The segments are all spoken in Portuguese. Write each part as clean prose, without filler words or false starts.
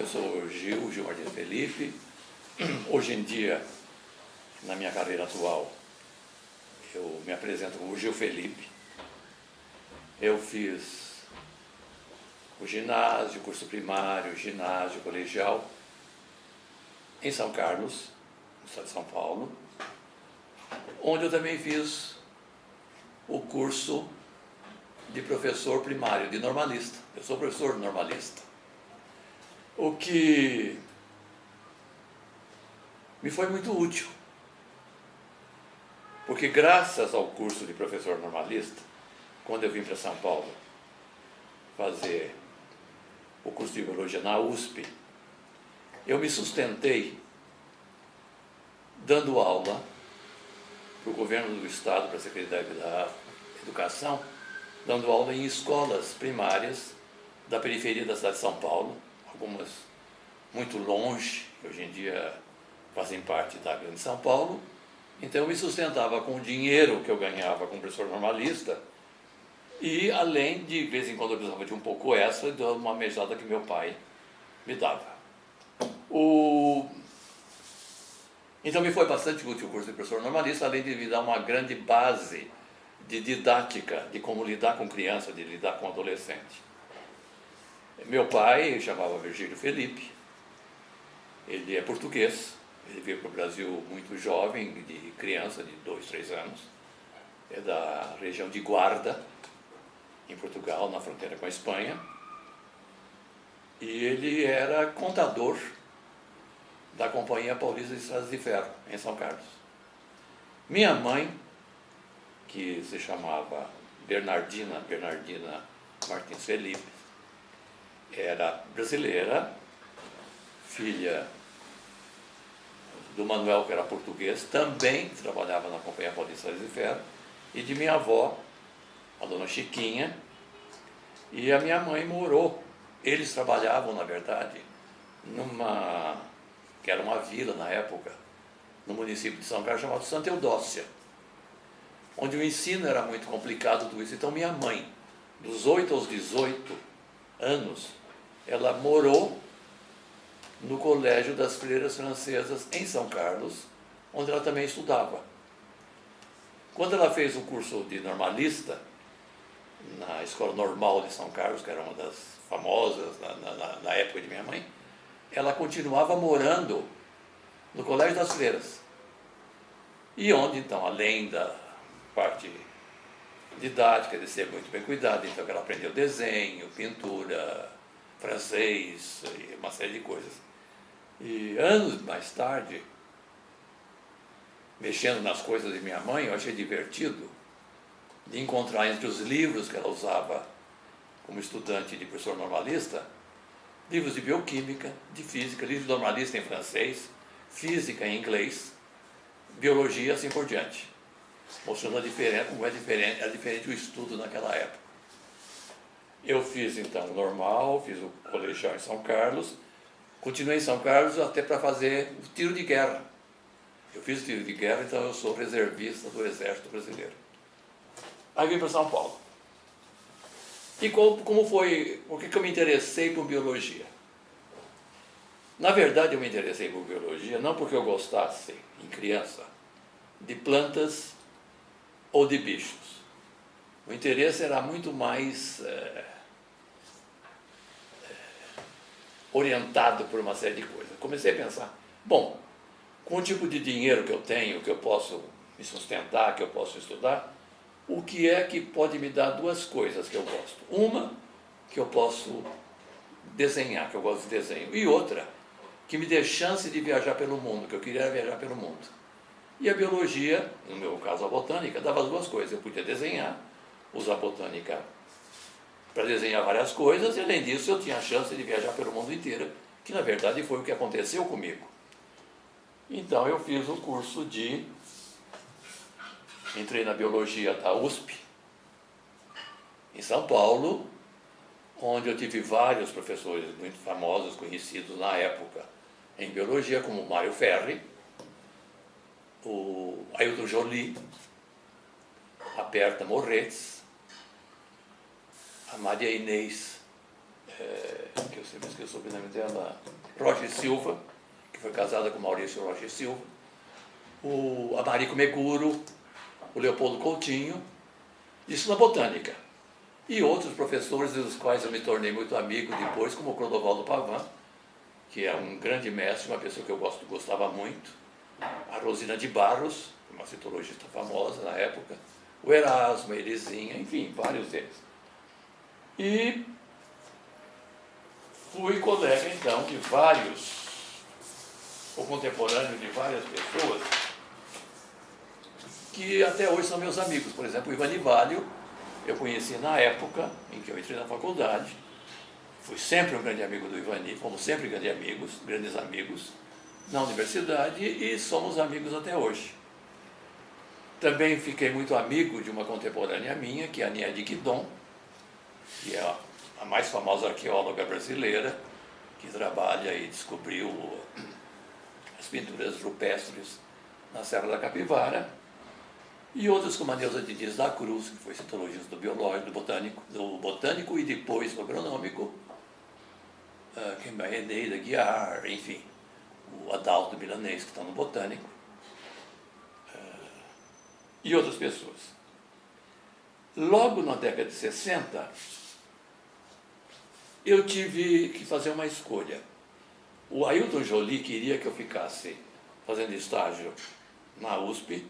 eu sou Gil Martins Felipe. Hoje em dia, na minha carreira atual, eu me apresento como Gil Felipe. Eu fiz o ginásio, curso primário, ginásio, colegial, em São Carlos, no estado de São Paulo, onde eu também fiz o curso de professor primário, de normalista. Eu sou professor normalista. O que me foi muito útil, porque graças ao curso de professor normalista, quando eu vim para São Paulo fazer o curso de biologia na USP, eu me sustentei dando aula para o governo do estado, para a Secretaria da Educação, dando aula em escolas primárias da periferia da cidade de São Paulo, algumas muito longe, que hoje em dia fazem parte da grande São Paulo. Então eu me sustentava com o dinheiro que eu ganhava como professor normalista e, além de vez em quando eu precisava de um pouco extra, de uma mesada que meu pai me dava. Então me foi bastante útil o curso de professor normalista, além de me dar uma grande base de didática, de como lidar com criança, de lidar com adolescente. Meu pai chamava Virgílio Felipe, ele é português, ele veio para o Brasil muito jovem, de criança, de 2, 3 anos, é da região de Guarda, em Portugal, na fronteira com a Espanha, e ele era contador da Companhia Paulista de Estradas de Ferro, em São Carlos. Minha mãe, que se chamava Bernardina Martins Felipe, era brasileira, filha do Manuel, que era português, também trabalhava na Companhia Paulista de Ferro, e de minha avó, a dona Chiquinha, e a minha mãe morou. Eles trabalhavam, na verdade, que era uma vila na época, no município de São Carlos, chamado Santa Eudócia, onde o ensino era muito complicado, tudo isso. Então minha mãe, dos 8 aos 18 anos, ela morou no Colégio das Freiras Francesas, em São Carlos, onde ela também estudava. Quando ela fez o curso de normalista, na Escola Normal de São Carlos, que era uma das famosas na época de minha mãe, ela continuava morando no Colégio das Freiras. E onde, então, além da parte didática, de ser muito bem cuidada, então ela aprendeu desenho, pintura, francês e uma série de coisas. E anos mais tarde, mexendo nas coisas de minha mãe, eu achei divertido de encontrar entre os livros que ela usava como estudante de professor normalista, livros de bioquímica, de física, livros de normalista em francês, física em inglês, biologia, assim por diante, mostrando como é diferente o estudo naquela época. Eu fiz então o normal, fiz o colegial em São Carlos, continuei em São Carlos até para fazer o tiro de guerra. Eu fiz o tiro de guerra, então eu sou reservista do Exército Brasileiro. Aí vim para São Paulo. E como foi, por que eu me interessei por biologia? Na verdade, eu me interessei por biologia não porque eu gostasse, em criança, de plantas ou de bichos. O interesse era muito mais orientado por uma série de coisas. Comecei a pensar, bom, com o tipo de dinheiro que eu tenho, que eu posso me sustentar, que eu posso estudar, o que é que pode me dar duas coisas que eu gosto? Uma, que eu posso desenhar, que eu gosto de desenho, e outra, que me dê chance de viajar pelo mundo, que eu queria viajar pelo mundo. E a biologia, no meu caso a botânica, dava as duas coisas. Eu podia desenhar, usar a botânica para desenhar várias coisas, e além disso eu tinha a chance de viajar pelo mundo inteiro, que na verdade foi o que aconteceu comigo. Então eu fiz o curso entrei na biologia da USP, em São Paulo, onde eu tive vários professores muito famosos, conhecidos na época em biologia, como o Mário Ferri, o Ailton Joly, a Berta Moretz, a Maria Inês que eu sempre esqueço o sobrenome dela, Rocha Silva, que foi casada com Maurício Rocha Silva, a Marico Meguro, o Leopoldo Coutinho, isso na botânica. E outros professores dos quais eu me tornei muito amigo depois, como o Clodovaldo Pavan, que é um grande mestre, uma pessoa que eu gostava muito, a Rosina de Barros, uma citologista famosa na época, o Erasmo, a Elisinha, enfim, vários deles. E fui colega, então, de vários, ou contemporâneo de várias pessoas, que até hoje são meus amigos. Por exemplo, o Ivan Nivalho, eu conheci na época em que eu entrei na faculdade, fui sempre um grande amigo do Ivani, fomos sempre grandes amigos na universidade e somos amigos até hoje. Também fiquei muito amigo de uma contemporânea minha, que é a Niede Guidon, que é a mais famosa arqueóloga brasileira, que trabalha e descobriu as pinturas rupestres na Serra da Capivara, e outros como a Neuza de Dias da Cruz, que foi citologista do biológico, do botânico e depois do agronômico, a Eneida Guiar, enfim, o Adalto Milanês, que está no botânico, e outras pessoas. Logo na década de 60, eu tive que fazer uma escolha. O Ailton Joly queria que eu ficasse fazendo estágio na USP,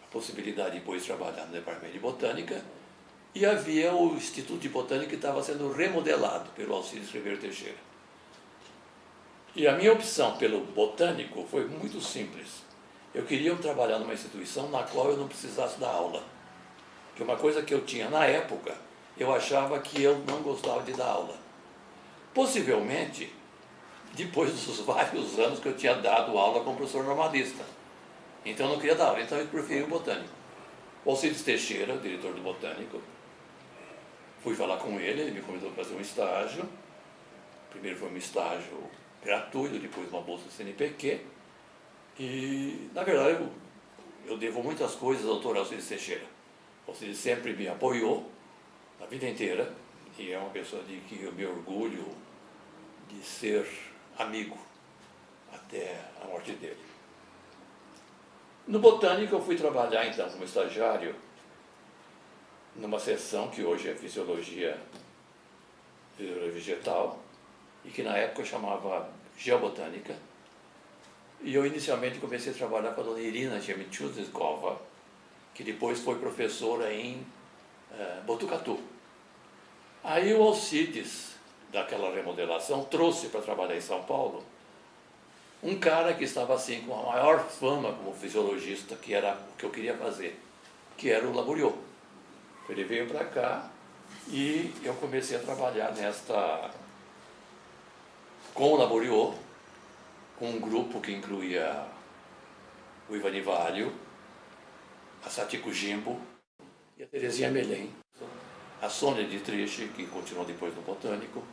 a possibilidade de depois trabalhar no departamento de botânica, e havia o Instituto de Botânica que estava sendo remodelado pelo Alcides Ribeiro Teixeira. E a minha opção pelo botânico foi muito simples. Eu queria trabalhar numa instituição na qual eu não precisasse dar aula. Que uma coisa que eu tinha na época, eu achava que eu não gostava de dar aula. Possivelmente, depois dos vários anos que eu tinha dado aula como professor normalista. Então eu não queria dar aula, então eu preferi o botânico. O Alcides Teixeira, o diretor do botânico, fui falar com ele, ele me convidou para fazer um estágio. Primeiro foi um estágio gratuito, depois uma bolsa do CNPq. E, na verdade, eu devo muitas coisas ao doutor Alcides Teixeira. O Alcides sempre me apoiou a vida inteira e é uma pessoa de que eu me orgulho de ser amigo até a morte dele. No botânico eu fui trabalhar então como estagiário numa seção que hoje é Fisiologia Vegetal e que na época chamava Geobotânica. E eu inicialmente comecei a trabalhar com a dona Irina Gemichuzikova, que depois foi professora em Botucatu. Aí o Alcides, daquela remodelação, trouxe para trabalhar em São Paulo um cara que estava assim com a maior fama como fisiologista, que era o que eu queria fazer, que era o Laboriot. Ele veio para cá e eu comecei a trabalhar com o Laboriot, com um grupo que incluía o Ivan Nivalho, a Satiko Jimbo e a Terezinha Melém, a Sônia Dietrich, que continuou depois no Botânico,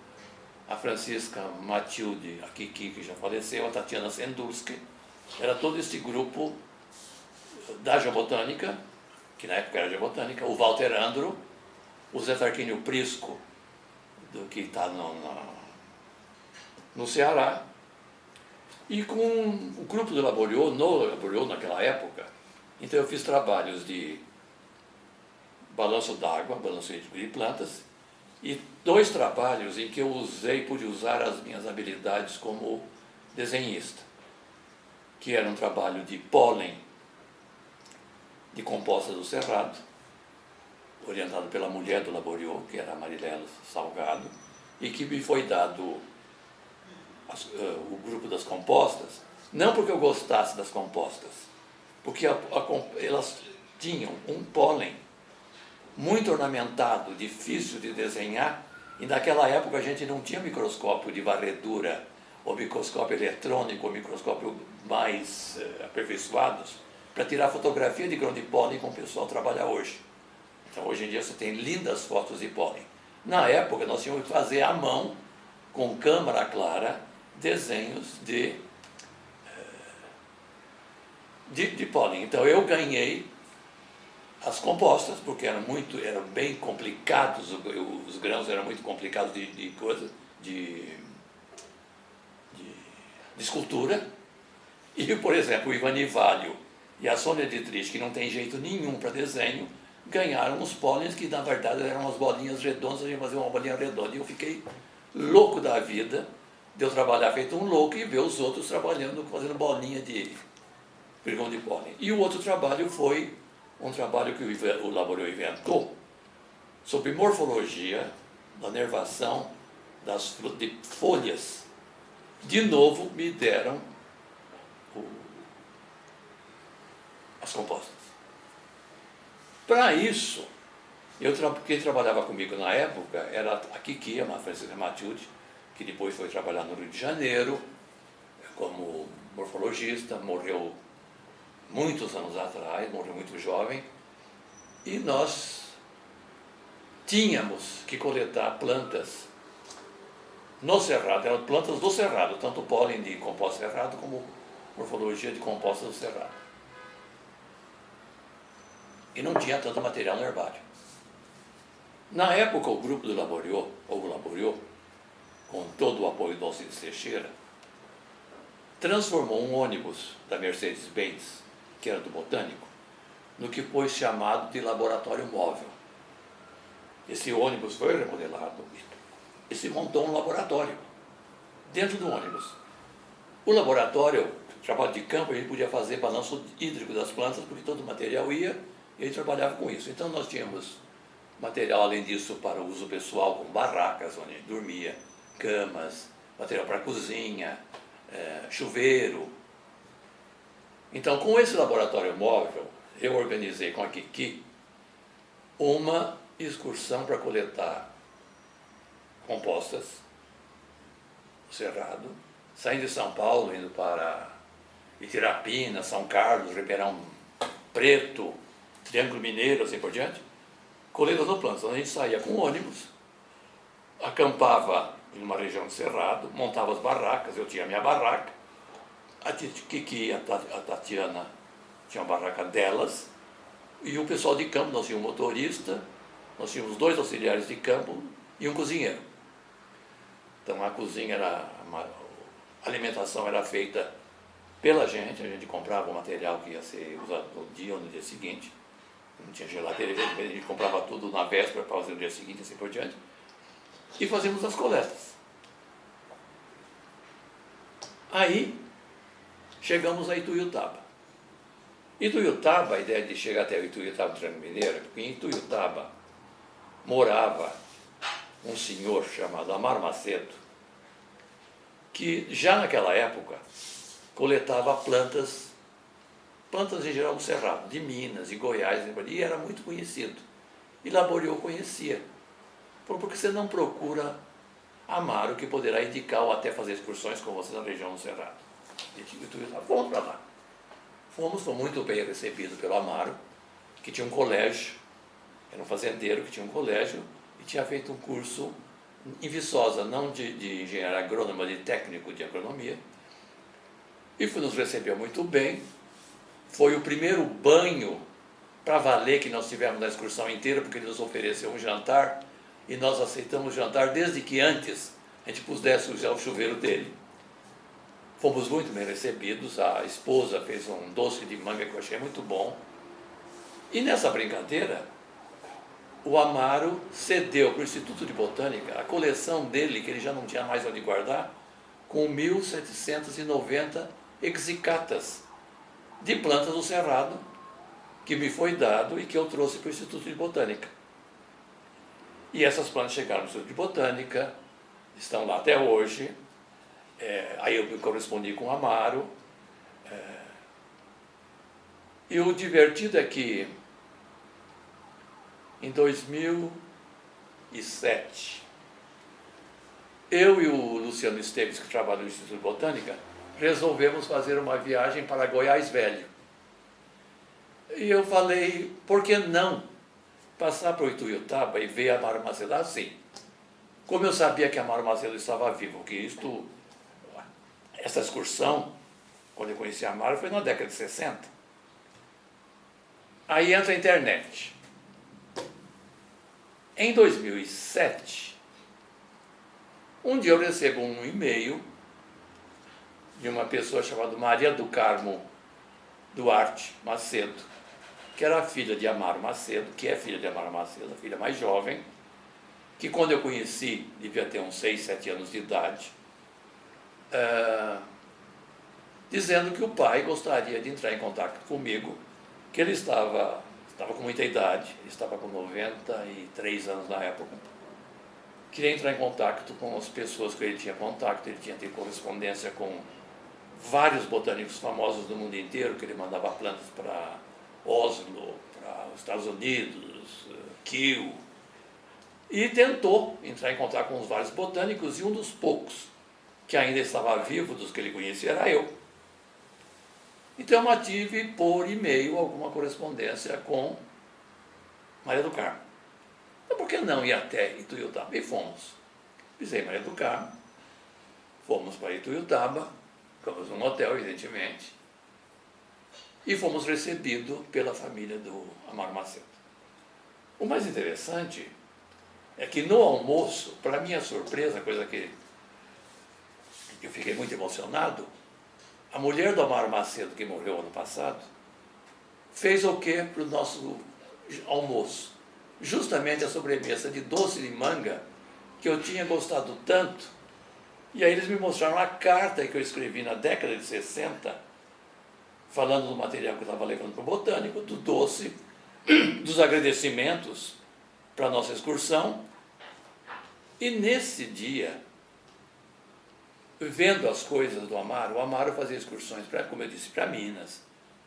a Francisca Matilde, a Kiki, que já faleceu, a Tatiana Sendurski. Era todo esse grupo da Geobotânica, que na época era Geobotânica, o Walter Andro, o Zé Tarquínio Prisco, que está no Ceará, e com o grupo do Laboriot, naquela época. Então eu fiz trabalhos de balanço d'água, balanço de plantas, e 2 trabalhos em que eu pude usar as minhas habilidades como desenhista, que era um trabalho de pólen de composta do Cerrado, orientado pela mulher do Laboriot, que era a Marilena Salgado, e que me foi dado o grupo das compostas, não porque eu gostasse das compostas, porque elas tinham um pólen muito ornamentado, difícil de desenhar, e naquela época a gente não tinha microscópio de varredura, ou microscópio eletrônico, ou microscópio mais aperfeiçoados, para tirar fotografia de grão de pólen como o pessoal trabalha hoje. Então hoje em dia você tem lindas fotos de pólen. Na época nós tínhamos que fazer à mão, com câmara clara, desenhos de pólen. Então eu ganhei as compostas, porque eram bem complicados, os grãos eram muito complicados de coisa, de escultura. E, por exemplo, o Ivan Nivalho e a Sônia Dietrich, que não tem jeito nenhum para desenho, ganharam uns pólenes que, na verdade, eram umas bolinhas redondas, a gente fazia uma bolinha redonda. E eu fiquei louco da vida de eu trabalhar feito um louco e ver os outros trabalhando, fazendo bolinha de pergão de pólen. E o outro trabalho foi um trabalho que o Laboriot inventou sobre morfologia da nervação de folhas. De novo, me deram as compostas. Para isso, quem trabalhava comigo na época era a Kiki, a Francisca Matilde, que depois foi trabalhar no Rio de Janeiro como morfologista, morreu muitos anos atrás, morreu muito jovem, e nós tínhamos que coletar plantas no Cerrado, eram plantas do Cerrado, tanto pólen de composta cerrado como morfologia de composta do Cerrado. E não tinha tanto material no herbário. Na época, o grupo do Laboriot, ou o Laboriot, com todo o apoio do Alcides Teixeira, transformou um ônibus da Mercedes-Benz, que era do Botânico, no que foi chamado de laboratório móvel. Esse ônibus foi remodelado e se montou um laboratório dentro do ônibus. O laboratório, trabalho de campo, a gente podia fazer balanço hídrico das plantas, porque todo o material ia e ele trabalhava com isso. Então nós tínhamos material, além disso, para uso pessoal, como barracas onde a gente dormia, camas, material para cozinha, chuveiro. Então, com esse laboratório móvel, eu organizei com a Kiki uma excursão para coletar compostas no Cerrado, saindo de São Paulo, indo para Itirapina, São Carlos, Ribeirão Preto, Triângulo Mineiro, assim por diante, colhendo plantas. Então, a gente saía com ônibus, acampava em uma região do Cerrado, montava as barracas, eu tinha a minha barraca, a Kiki e a Tatiana tinham a barraca delas, e o pessoal de campo, nós tínhamos um motorista, nós tínhamos 2 auxiliares de campo e um cozinheiro. Então a cozinha a alimentação era feita pela gente, a gente comprava o material que ia ser usado no dia ou no dia seguinte, não tinha geladeira, a gente comprava tudo na véspera para fazer no dia seguinte, assim por diante, e fazíamos as coletas. Aí chegamos a Ituiutaba. Ituiutaba, a ideia de chegar até o Ituiutaba do Triângulo Mineiro, porque em Ituiutaba morava um senhor chamado Amaro Macedo, que já naquela época coletava plantas em geral do Cerrado, de Minas, de Goiás, e era muito conhecido. E Laboriot conhecia. Porque você não procura Amaro, que poderá indicar ou até fazer excursões com você na região do Cerrado. Fomos para lá. Fomos muito bem recebidos pelo Amaro, que tinha um colégio, era um fazendeiro que tinha um colégio e tinha feito um curso em Viçosa, não de engenheiro agrônomo, mas de técnico de agronomia. E nos recebeu muito bem. Foi o primeiro banho para valer que nós tivemos na excursão inteira, porque ele nos ofereceu um jantar e nós aceitamos o jantar desde que antes a gente pudesse usar o chuveiro dele. Fomos muito bem recebidos, a esposa fez um doce de manga que eu achei muito bom. E nessa brincadeira, o Amaro cedeu para o Instituto de Botânica a coleção dele, que ele já não tinha mais onde guardar, com 1.790 exicatas de plantas do Cerrado, que me foi dado e que eu trouxe para o Instituto de Botânica. E essas plantas chegaram no Instituto de Botânica, estão lá até hoje. Aí eu me correspondi com o Amaro. E o divertido é que, em 2007, eu e o Luciano Esteves, que trabalha no Instituto de Botânica, resolvemos fazer uma viagem para Goiás Velho. E eu falei, por que não passar para o Ituiutaba e ver a Amaro Macedo assim? Como eu sabia que a Amaro Macedo estava vivo, que essa excursão, quando eu conheci a Amaro, foi na década de 60. Aí entra a internet. Em 2007, Um dia eu recebo um e-mail de uma pessoa chamada Maria do Carmo Duarte Macedo, que era filha de Amaro Macedo, que é filha de Amaro Macedo, a filha mais jovem, que quando eu conheci, devia ter uns 6, 7 anos de idade, dizendo que o pai gostaria de entrar em contato comigo, que ele estava com muita idade, ele estava com 93 anos na época, queria entrar em contato com as pessoas que ele tinha contato, ele tinha tido correspondência com vários botânicos famosos do mundo inteiro, que ele mandava plantas para Oslo, para os Estados Unidos, Kew, e tentou entrar em contato com os vários botânicos, e um dos poucos que ainda estava vivo, dos que ele conhecia, era eu. Então eu mantive por e-mail alguma correspondência com Maria do Carmo. Então por que não ir até Ituiutaba? E fomos. Pisei Maria do Carmo, fomos para Ituiutaba, ficamos num hotel, evidentemente, e fomos recebidos pela família do Amaro Macedo. O mais interessante é que no almoço, para minha surpresa, coisa que eu fiquei muito emocionado, a mulher do Amaro Macedo, que morreu ano passado, fez o quê para o nosso almoço? Justamente a sobremesa de doce de manga, que eu tinha gostado tanto. E aí eles me mostraram a carta que eu escrevi na década de 60, falando do material que eu estava levando para o botânico, do doce, dos agradecimentos para a nossa excursão. E nesse dia, vendo as coisas do Amaro, o Amaro fazia excursões, como eu disse, para Minas,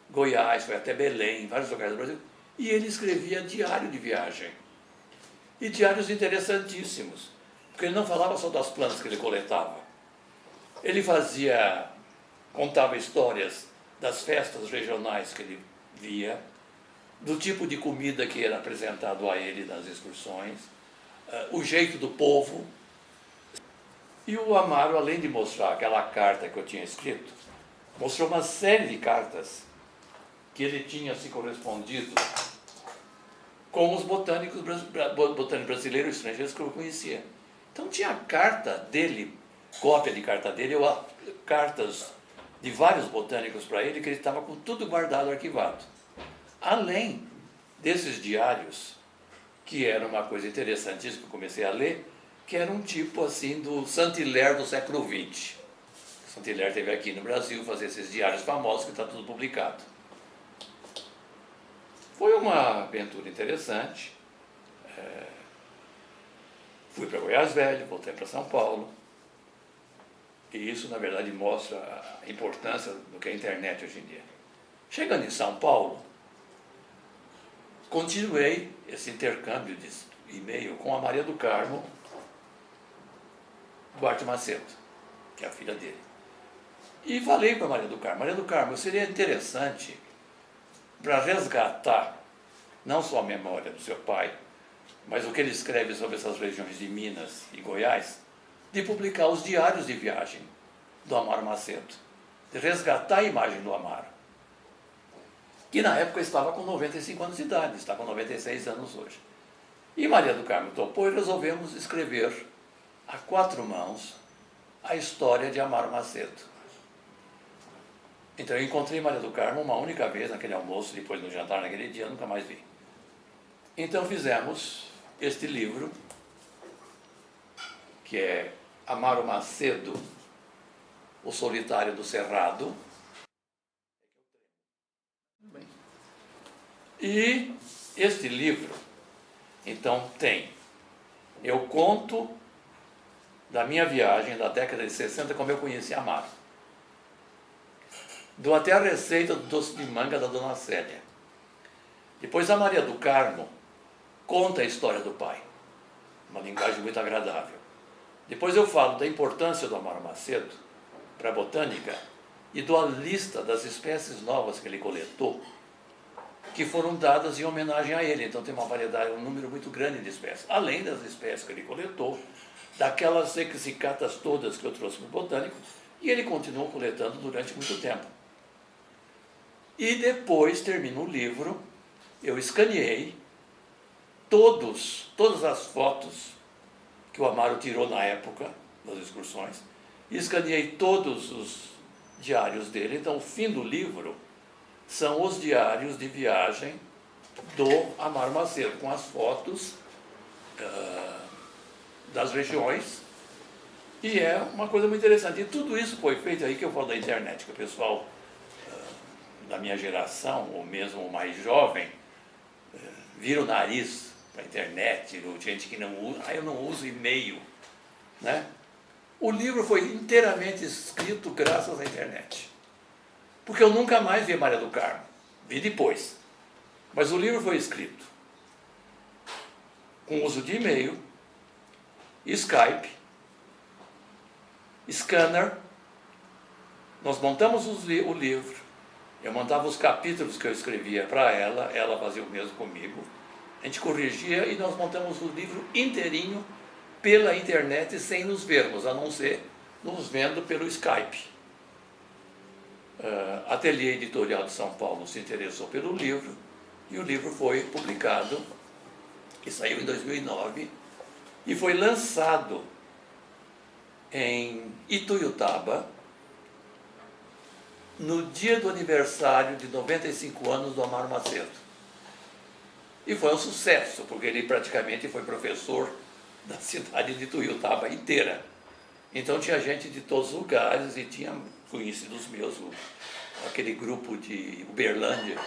Goiás, foi até Belém, vários lugares do Brasil, e ele escrevia diário de viagem. E diários interessantíssimos, porque ele não falava só das plantas que ele coletava. Ele contava histórias das festas regionais que ele via, do tipo de comida que era apresentado a ele nas excursões, o jeito do povo. E o Amaro, além de mostrar aquela carta que eu tinha escrito, mostrou uma série de cartas que ele tinha se correspondido com os botânicos brasileiros e estrangeiros que eu conhecia. Então tinha carta dele, cópia de carta dele, ou cartas de vários botânicos para ele, que ele estava com tudo guardado, arquivado. Além desses diários, que era uma coisa interessantíssima que eu comecei a ler, que era um tipo assim do Saint-Hilaire do século XX. Saint-Hilaire esteve aqui no Brasil fazer esses diários famosos, que está tudo publicado. Foi uma aventura interessante. Fui para Goiás Velho, voltei para São Paulo. E isso, na verdade, mostra a importância do que é a internet hoje em dia. Chegando em São Paulo, continuei esse intercâmbio de e-mail com a Maria do Carmo Duarte Macedo, que é a filha dele. E falei para a Maria do Carmo: Maria do Carmo, seria interessante, para resgatar não só a memória do seu pai, mas o que ele escreve sobre essas regiões de Minas e Goiás, de publicar os diários de viagem do Amaro Macedo, de resgatar a imagem do Amaro, que na época estava com 95 anos de idade, está com 96 anos hoje. E Maria do Carmo topou e resolvemos escrever a 4 mãos a história de Amaro Macedo. Então eu encontrei Maria do Carmo uma única vez naquele almoço, depois no jantar naquele dia, nunca mais vi. Então fizemos este livro, que é Amaro Macedo, O Solitário do Cerrado. E este livro, então, eu conto da minha viagem da década de 60, como eu conheci Amaro. Dou até a receita do doce de manga da Dona Célia. Depois a Maria do Carmo conta a história do pai, uma linguagem muito agradável. Depois eu falo da importância do Amaro Macedo para a botânica e dou a lista das espécies novas que ele coletou, que foram dadas em homenagem a ele. Então tem uma variedade, um número muito grande de espécies, além das espécies que ele coletou, daquelas sexicatas todas que eu trouxe para o botânico, e ele continuou coletando durante muito tempo. E depois termina o livro, eu escaneei todas as fotos que o Amaro tirou na época, das excursões, e escaneei todos os diários dele. Então, o fim do livro são os diários de viagem do Amaro Macedo, com as fotos das regiões, e é uma coisa muito interessante. E tudo isso foi feito aí que eu falo da internet, que o pessoal da minha geração, ou mesmo o mais jovem, vira o nariz para a internet, gente que não usa, eu não uso e-mail, né? O livro foi inteiramente escrito graças à internet, porque eu nunca mais vi Maria do Carmo, vi depois, mas o livro foi escrito com uso de e-mail, Skype, scanner. Nós montamos o livro, eu mandava os capítulos que eu escrevia para ela, ela fazia o mesmo comigo, a gente corrigia e nós montamos o livro inteirinho pela internet sem nos vermos, a não ser nos vendo pelo Skype. A Ateliê Editorial de São Paulo se interessou pelo livro e o livro foi publicado, que saiu em 2009, e foi lançado em Ituiutaba no dia do aniversário de 95 anos do Amaro Macedo. E foi um sucesso, porque ele praticamente foi professor da cidade de Ituiutaba inteira. Então tinha gente de todos os lugares e tinha conhecidos meus, aquele grupo de Uberlândia,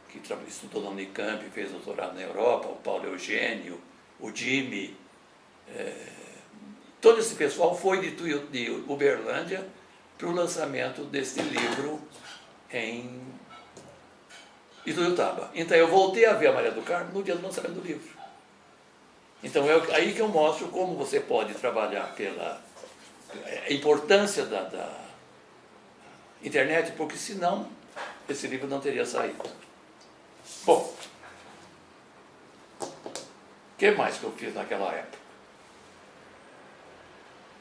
que estudou na Unicamp, fez doutorado na Europa, o Paulo Eugênio, o Jimmy, todo esse pessoal foi de Uberlândia para o lançamento desse livro em Ituiutaba. Então eu voltei a ver a Maria do Carmo no dia do lançamento do livro. Então é aí que eu mostro como você pode trabalhar pela importância da internet, porque senão esse livro não teria saído. Bom, o que mais que eu fiz naquela época?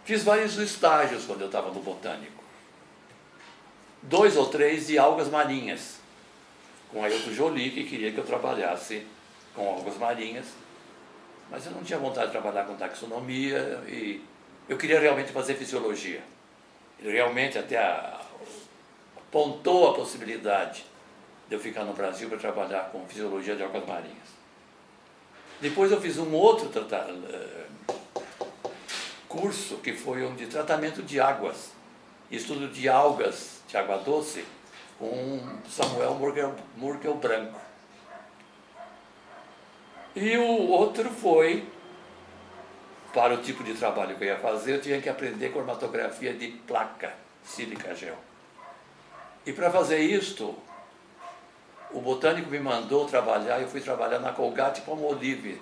Fiz vários estágios quando eu estava no Botânico. 2 ou 3 de algas marinhas, com a Ailton Jolie, que queria que eu trabalhasse com algas marinhas, mas eu não tinha vontade de trabalhar com taxonomia e eu queria realmente fazer fisiologia. Ele realmente até apontou a possibilidade de eu ficar no Brasil para trabalhar com fisiologia de algas marinhas. Depois eu fiz um outro curso que foi um de tratamento de águas, estudo de algas de água doce, com Samuel Murgel Branco. E o outro foi, para o tipo de trabalho que eu ia fazer, eu tinha que aprender cromatografia de placa sílica gel. E para fazer isto, o botânico me mandou trabalhar, eu fui trabalhar na Colgate-Palmolive,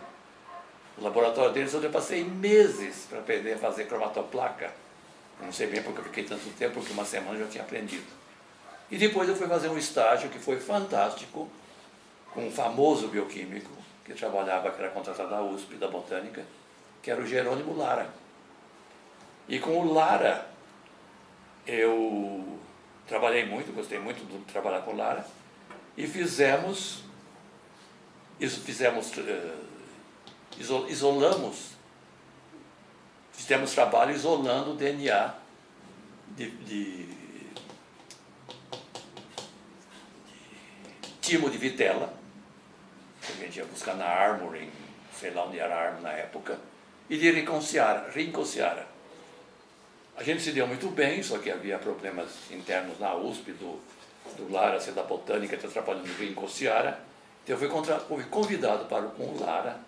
no laboratório deles, onde eu passei meses para aprender a fazer cromatoplaca. Eu não sei bem porque eu fiquei tanto tempo, porque uma semana eu já tinha aprendido. E depois eu fui fazer um estágio que foi fantástico, com um famoso bioquímico, que trabalhava, que era contratado da USP, da Botânica, que era o Jerônimo Lara. E com o Lara, eu trabalhei muito, gostei muito de trabalhar com o Lara, e fizemos fizemos trabalho isolando o DNA de timo de vitela, que a gente ia buscar na Armory, sei lá onde era a Armory na época, e de Rincociara. A gente se deu muito bem, só que havia problemas internos na USP, do Lara ser da Botânica, estar trabalhando em Rincociara. Então eu fui convidado com o Lara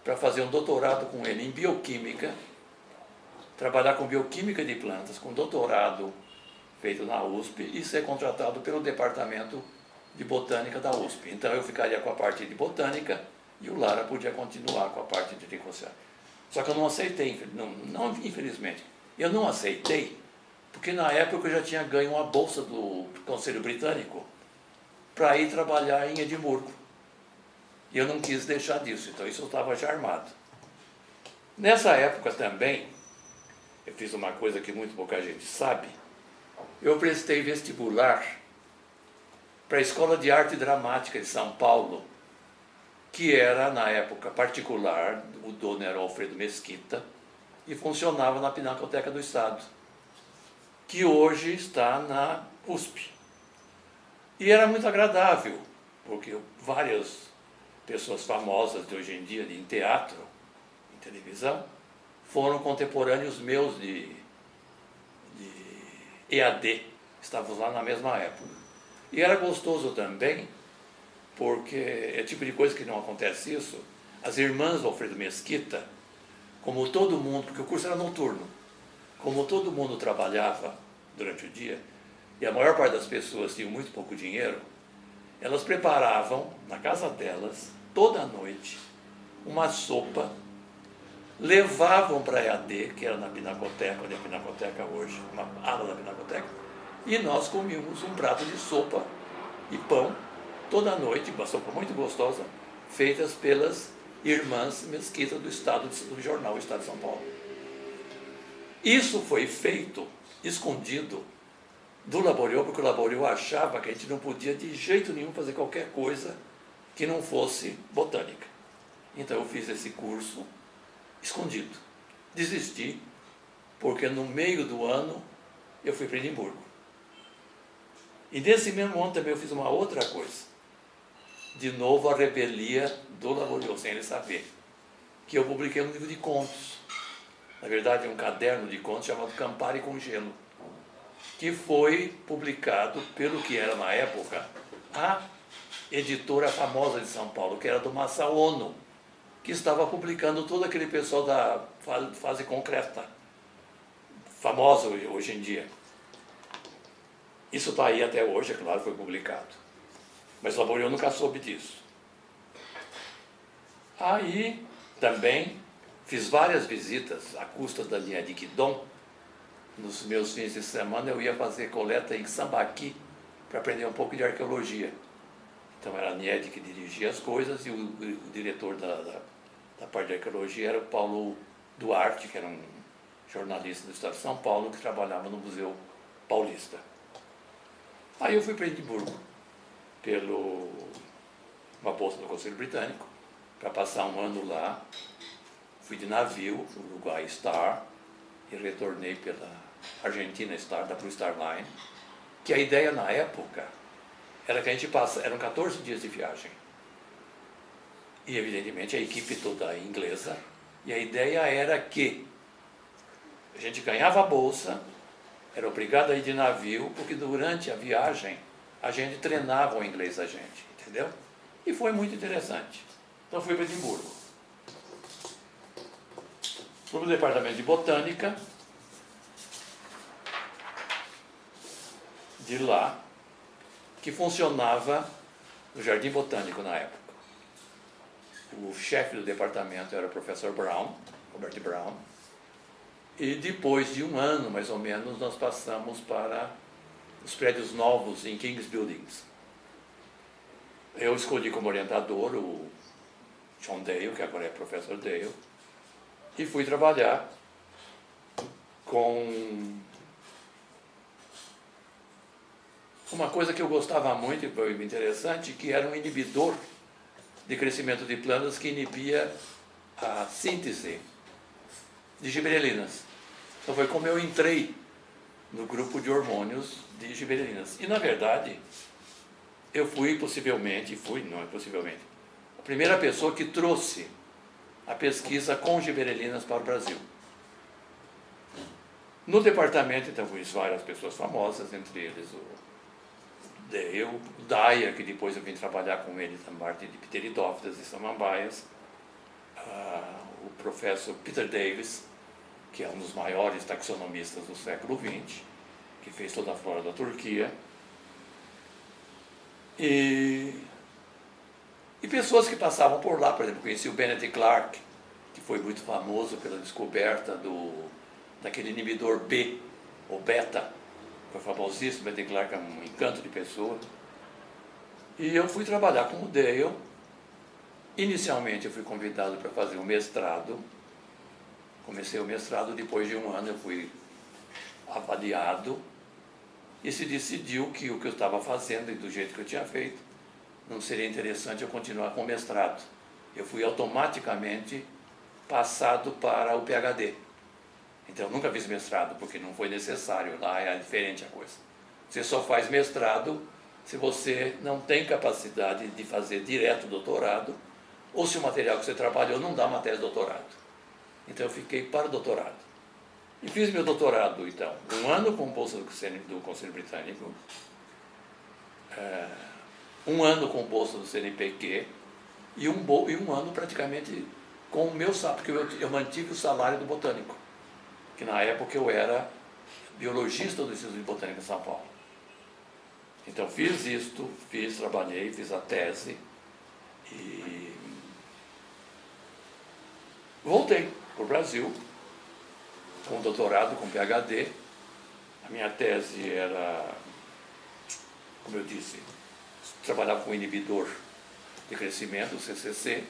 para fazer um doutorado com ele em bioquímica, trabalhar com bioquímica de plantas, com doutorado feito na USP e ser contratado pelo departamento de botânica da USP. Então eu ficaria com a parte de botânica e o Lara podia continuar com a parte de Rincociara. Só que eu não aceitei, não infelizmente. Eu não aceitei, porque na época eu já tinha ganho uma bolsa do Conselho Britânico para ir trabalhar em Edimburgo. E eu não quis deixar disso, então isso eu estava já armado. Nessa época também, eu fiz uma coisa que muito pouca gente sabe, eu prestei vestibular para a Escola de Arte Dramática de São Paulo, que era, na época particular, o dono era Alfredo Mesquita, e funcionava na Pinacoteca do Estado, que hoje está na USP. E era muito agradável, porque várias pessoas famosas de hoje em dia, em teatro, em televisão, foram contemporâneos meus de EAD, estávamos lá na mesma época. E era gostoso também, porque é o tipo de coisa que não acontece isso. As irmãs do Alfredo Mesquita, como todo mundo, porque o curso era noturno, como todo mundo trabalhava durante o dia, e a maior parte das pessoas tinham muito pouco dinheiro, elas preparavam, na casa delas, toda noite, uma sopa, levavam para a EAD, que era na Pinacoteca, onde é a Pinacoteca hoje, uma ala da Pinacoteca, e nós comíamos um prato de sopa e pão, toda noite, uma sopa muito gostosa, feitas pelas irmãs Mesquita do Estado, do jornal Estado de São Paulo. Isso foi feito escondido do Laboriou, porque o Laboriou achava que a gente não podia de jeito nenhum fazer qualquer coisa que não fosse botânica. Então eu fiz esse curso escondido. Desisti, porque no meio do ano eu fui para Edimburgo. E nesse mesmo ano também eu fiz uma outra coisa. De novo a revelia do Laboriou, sem ele saber. Que eu publiquei um livro de contos. Na verdade, um caderno de contos chamado Campari com Gelo, que foi publicado pelo que era na época a editora famosa de São Paulo, que era do Massa Ono, que estava publicando todo aquele pessoal da fase concreta, famosa hoje em dia. Isso está aí até hoje, é claro, foi publicado. Mas o Laboriou nunca soube disso. Aí também fiz várias visitas à custa da linha de Quidon. Nos meus fins de semana eu ia fazer coleta em Sambaqui para aprender um pouco de arqueologia. Então era a Niede que dirigia as coisas e o diretor da parte de arqueologia era o Paulo Duarte, que era um jornalista do Estado de São Paulo que trabalhava no Museu Paulista. Aí eu fui para Edimburgo uma bolsa do Conselho Britânico para passar um ano lá. Fui de navio, Uruguai Star, e retornei pela Argentina Star, da Blue Star Line, que a ideia na época era que a gente eram 14 dias de viagem. E evidentemente a equipe toda inglesa, e a ideia era que a gente ganhava a bolsa, era obrigado a ir de navio, porque durante a viagem a gente treinava o inglês da gente, entendeu? E foi muito interessante. Então fui para Edimburgo. Fui para o departamento de botânica. De lá, que funcionava no Jardim Botânico na época. O chefe do departamento era o professor Brown, Robert Brown, e depois de um ano, mais ou menos, nós passamos para os prédios novos em King's Buildings. Eu escolhi como orientador o John Dale, que agora é professor Dale, e fui trabalhar com uma coisa que eu gostava muito e foi interessante, que era um inibidor de crescimento de plantas que inibia a síntese de giberelinas. Então foi como eu entrei no grupo de hormônios de giberelinas. E na verdade, eu fui a primeira pessoa que trouxe a pesquisa com giberelinas para o Brasil. No departamento, então, conheci várias pessoas famosas, entre eles o Dyer, que depois eu vim trabalhar com ele na parte de pteridófitas e samambaias, o professor Peter Davis, que é um dos maiores taxonomistas do século XX, que fez toda a flora da Turquia, e pessoas que passavam por lá. Por exemplo, conheci o Benedict Clark, que foi muito famoso pela descoberta daquele inibidor B, ou beta, foi famosíssimo. O Benedict Clark é um encanto de pessoa. E eu fui trabalhar com o Dale. Inicialmente eu fui convidado para fazer um mestrado. Comecei o mestrado, depois de um ano eu fui avaliado e se decidiu que o que eu estava fazendo e do jeito que eu tinha feito não seria interessante eu continuar com o mestrado. Eu fui automaticamente passado para o PhD. Então eu nunca fiz mestrado, porque não foi necessário, lá é diferente a coisa. Você só faz mestrado se você não tem capacidade de fazer direto doutorado, ou se o material que você trabalhou não dá uma tese de doutorado. Então eu fiquei para o doutorado. E fiz meu doutorado, então, 1 ano com bolsa do Conselho Britânico, 1 ano com bolsa do CNPq, e um ano praticamente com o meu salário, porque eu mantive o salário do botânico, que na época eu era biologista do Instituto de Botânica de São Paulo. Então fiz isto, trabalhei, fiz a tese e voltei para o Brasil com doutorado, com PhD. A minha tese era, como eu disse, trabalhava com inibidor de crescimento, o CCC.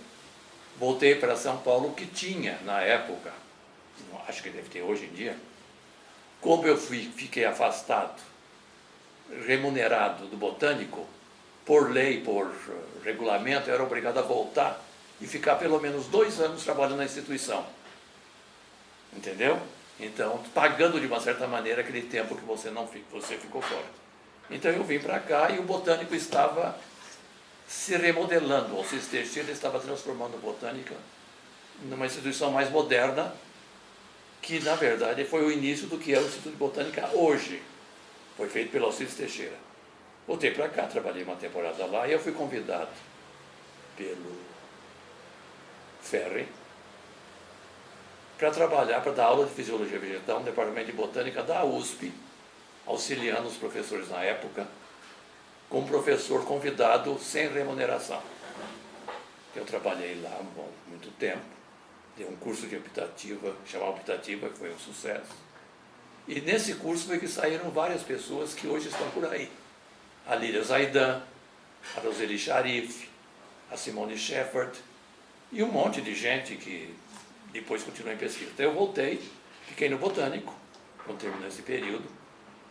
Voltei para São Paulo, que tinha, na época, acho que deve ter hoje em dia, como eu fiquei afastado, remunerado do botânico, por lei, por regulamento, eu era obrigado a voltar e ficar pelo menos 2 anos trabalhando na instituição. Entendeu? Então, pagando de uma certa maneira aquele tempo que você ficou fora. Então eu vim para cá e o botânico estava se remodelando, o Cister Teixeira estava transformando a botânica numa instituição mais moderna, que na verdade foi o início do que é o Instituto de Botânica hoje. Foi feito pelo Alcides Teixeira. Voltei para cá, trabalhei uma temporada lá e eu fui convidado pelo Ferri para trabalhar, para dar aula de Fisiologia Vegetal no Departamento de Botânica da USP, auxiliando os professores na época, como professor convidado sem remuneração. Eu trabalhei lá muito tempo, dei um curso de optativa, chamava optativa, que foi um sucesso. E nesse curso foi que saíram várias pessoas que hoje estão por aí. A Lília Zaidan, a Roseli Sharif, a Simone Shepard e um monte de gente que depois continuou em pesquisa. Então eu voltei, fiquei no Botânico, quando terminou esse período,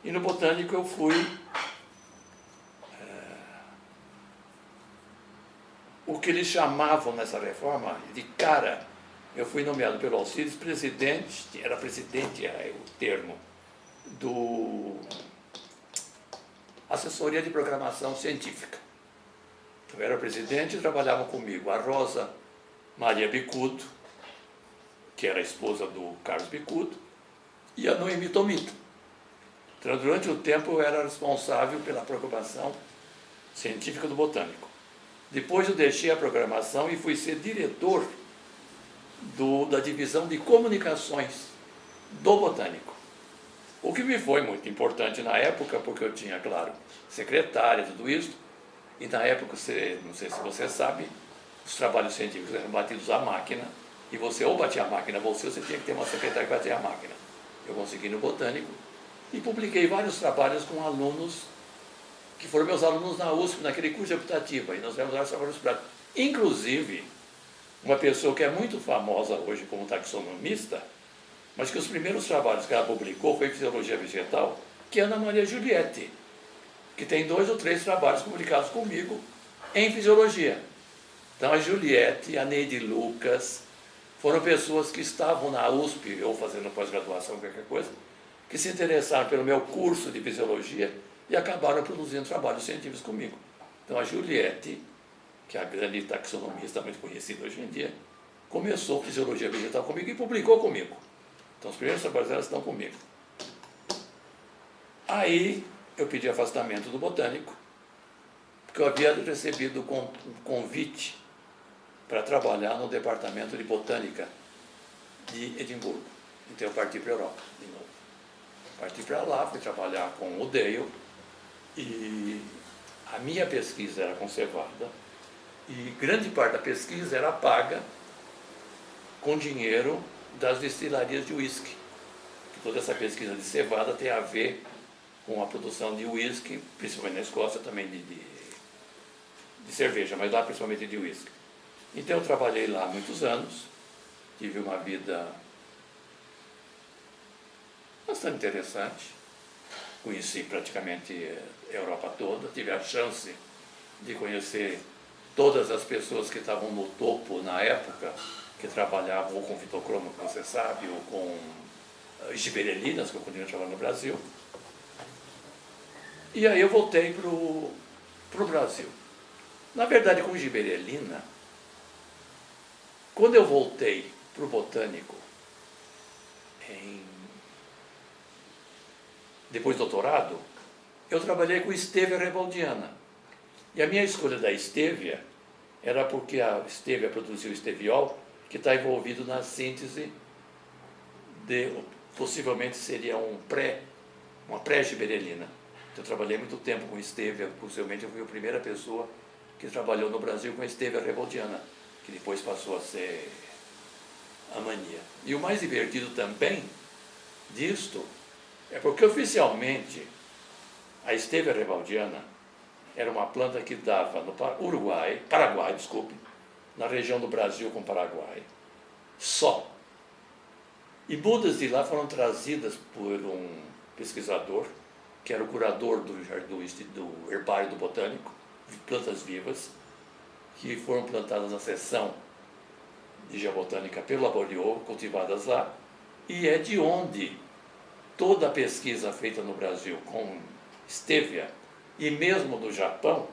e no Botânico eu fui o que eles chamavam nessa reforma de cara. Eu fui nomeado pelo Alcides presidente, era o termo, do Assessoria de Programação Científica. Então, eu era presidente e trabalhavam comigo a Rosa Maria Bicudo, que era a esposa do Carlos Bicudo, e a Noemi Tomita. Então, durante o tempo, eu era responsável pela programação científica do Botânico. Depois eu deixei a programação e fui ser diretor da divisão de comunicações do Botânico. O que me foi muito importante na época, porque eu tinha, claro, secretária, tudo isso, e na época, não sei se você sabe, os trabalhos científicos eram batidos à máquina, e você ou batia a máquina você tinha que ter uma secretária que batia a máquina. Eu consegui no Botânico e publiquei vários trabalhos com alunos que foram meus alunos na USP, naquele curso de optativa, e nós tivemos vários trabalhos práticos. Inclusive, uma pessoa que é muito famosa hoje como taxonomista, mas que os primeiros trabalhos que ela publicou foi em Fisiologia Vegetal, que é Ana Maria Giulietti, que tem 2 ou 3 trabalhos publicados comigo em Fisiologia. Então a Giulietti, a Neide Lucas, foram pessoas que estavam na USP, ou fazendo pós-graduação, qualquer coisa, que se interessaram pelo meu curso de Fisiologia e acabaram produzindo trabalhos científicos comigo. Então a Giulietti, que é a grande taxonomista muito conhecida hoje em dia, começou Fisiologia Vegetal comigo e publicou comigo. Então os primeiros trabalhos delas estão comigo. Aí eu pedi afastamento do Botânico, porque eu havia recebido um convite para trabalhar no Departamento de Botânica de Edimburgo. Então eu parti para a Europa de novo. Parti para lá, fui trabalhar com o Dale, e a minha pesquisa era conservada, e grande parte da pesquisa era paga com dinheiro das destilarias de uísque. Toda essa pesquisa de cevada tem a ver com a produção de uísque, principalmente na Escócia também de cerveja, mas lá principalmente de uísque. Então eu trabalhei lá há muitos anos, tive uma vida bastante interessante, conheci praticamente a Europa toda, tive a chance de conhecer todas as pessoas que estavam no topo na época, que trabalhavam ou com fitocromo, como você sabe, ou com giberelinas, que eu continuo chamando no Brasil. E aí eu voltei para o Brasil. Na verdade, com giberelina, quando eu voltei para o botânico, depois do doutorado, eu trabalhei com stevia rebaldiana. E a minha escolha da stevia era porque a stevia produziu esteviol, que está envolvido na síntese de, possivelmente seria uma pré-giberelina. Então, eu trabalhei muito tempo com stevia, possivelmente eu fui a primeira pessoa que trabalhou no Brasil com stevia rebaldiana, que depois passou a ser a mania. E o mais divertido também disto é porque oficialmente a stevia rebaldiana era uma planta que dava no Paraguai, na região do Brasil com Paraguai, só. E mudas de lá foram trazidas por um pesquisador, que era o curador do herbário do botânico, de plantas vivas, que foram plantadas na seção de geobotânica pelo Laboriot, cultivadas lá, e é de onde toda a pesquisa feita no Brasil com stevia, e mesmo no Japão,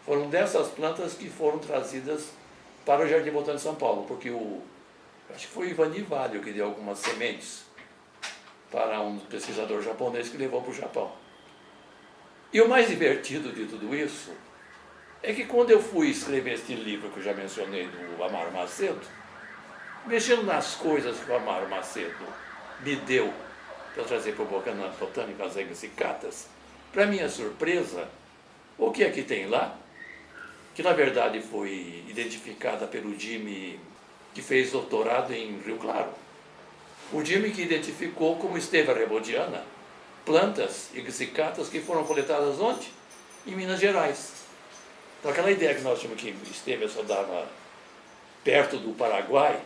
foram dessas plantas que foram trazidas para o Jardim Botânico de São Paulo, porque acho que foi o Ivani Valio que deu algumas sementes para um pesquisador japonês que levou para o Japão. E o mais divertido de tudo isso é que quando eu fui escrever este livro que eu já mencionei, do Amaro Macedo, mexendo nas coisas que o Amaro Macedo me deu para trazer para o Botânico as egsicatas, para minha surpresa, o que é que tem lá, que na verdade foi identificada pelo Jimmy, que fez doutorado em Rio Claro. O Jimmy que identificou como stevia rebaldiana plantas egsicatas que foram coletadas onde? Em Minas Gerais. Então aquela ideia que nós tínhamos que stevia só dava perto do Paraguai,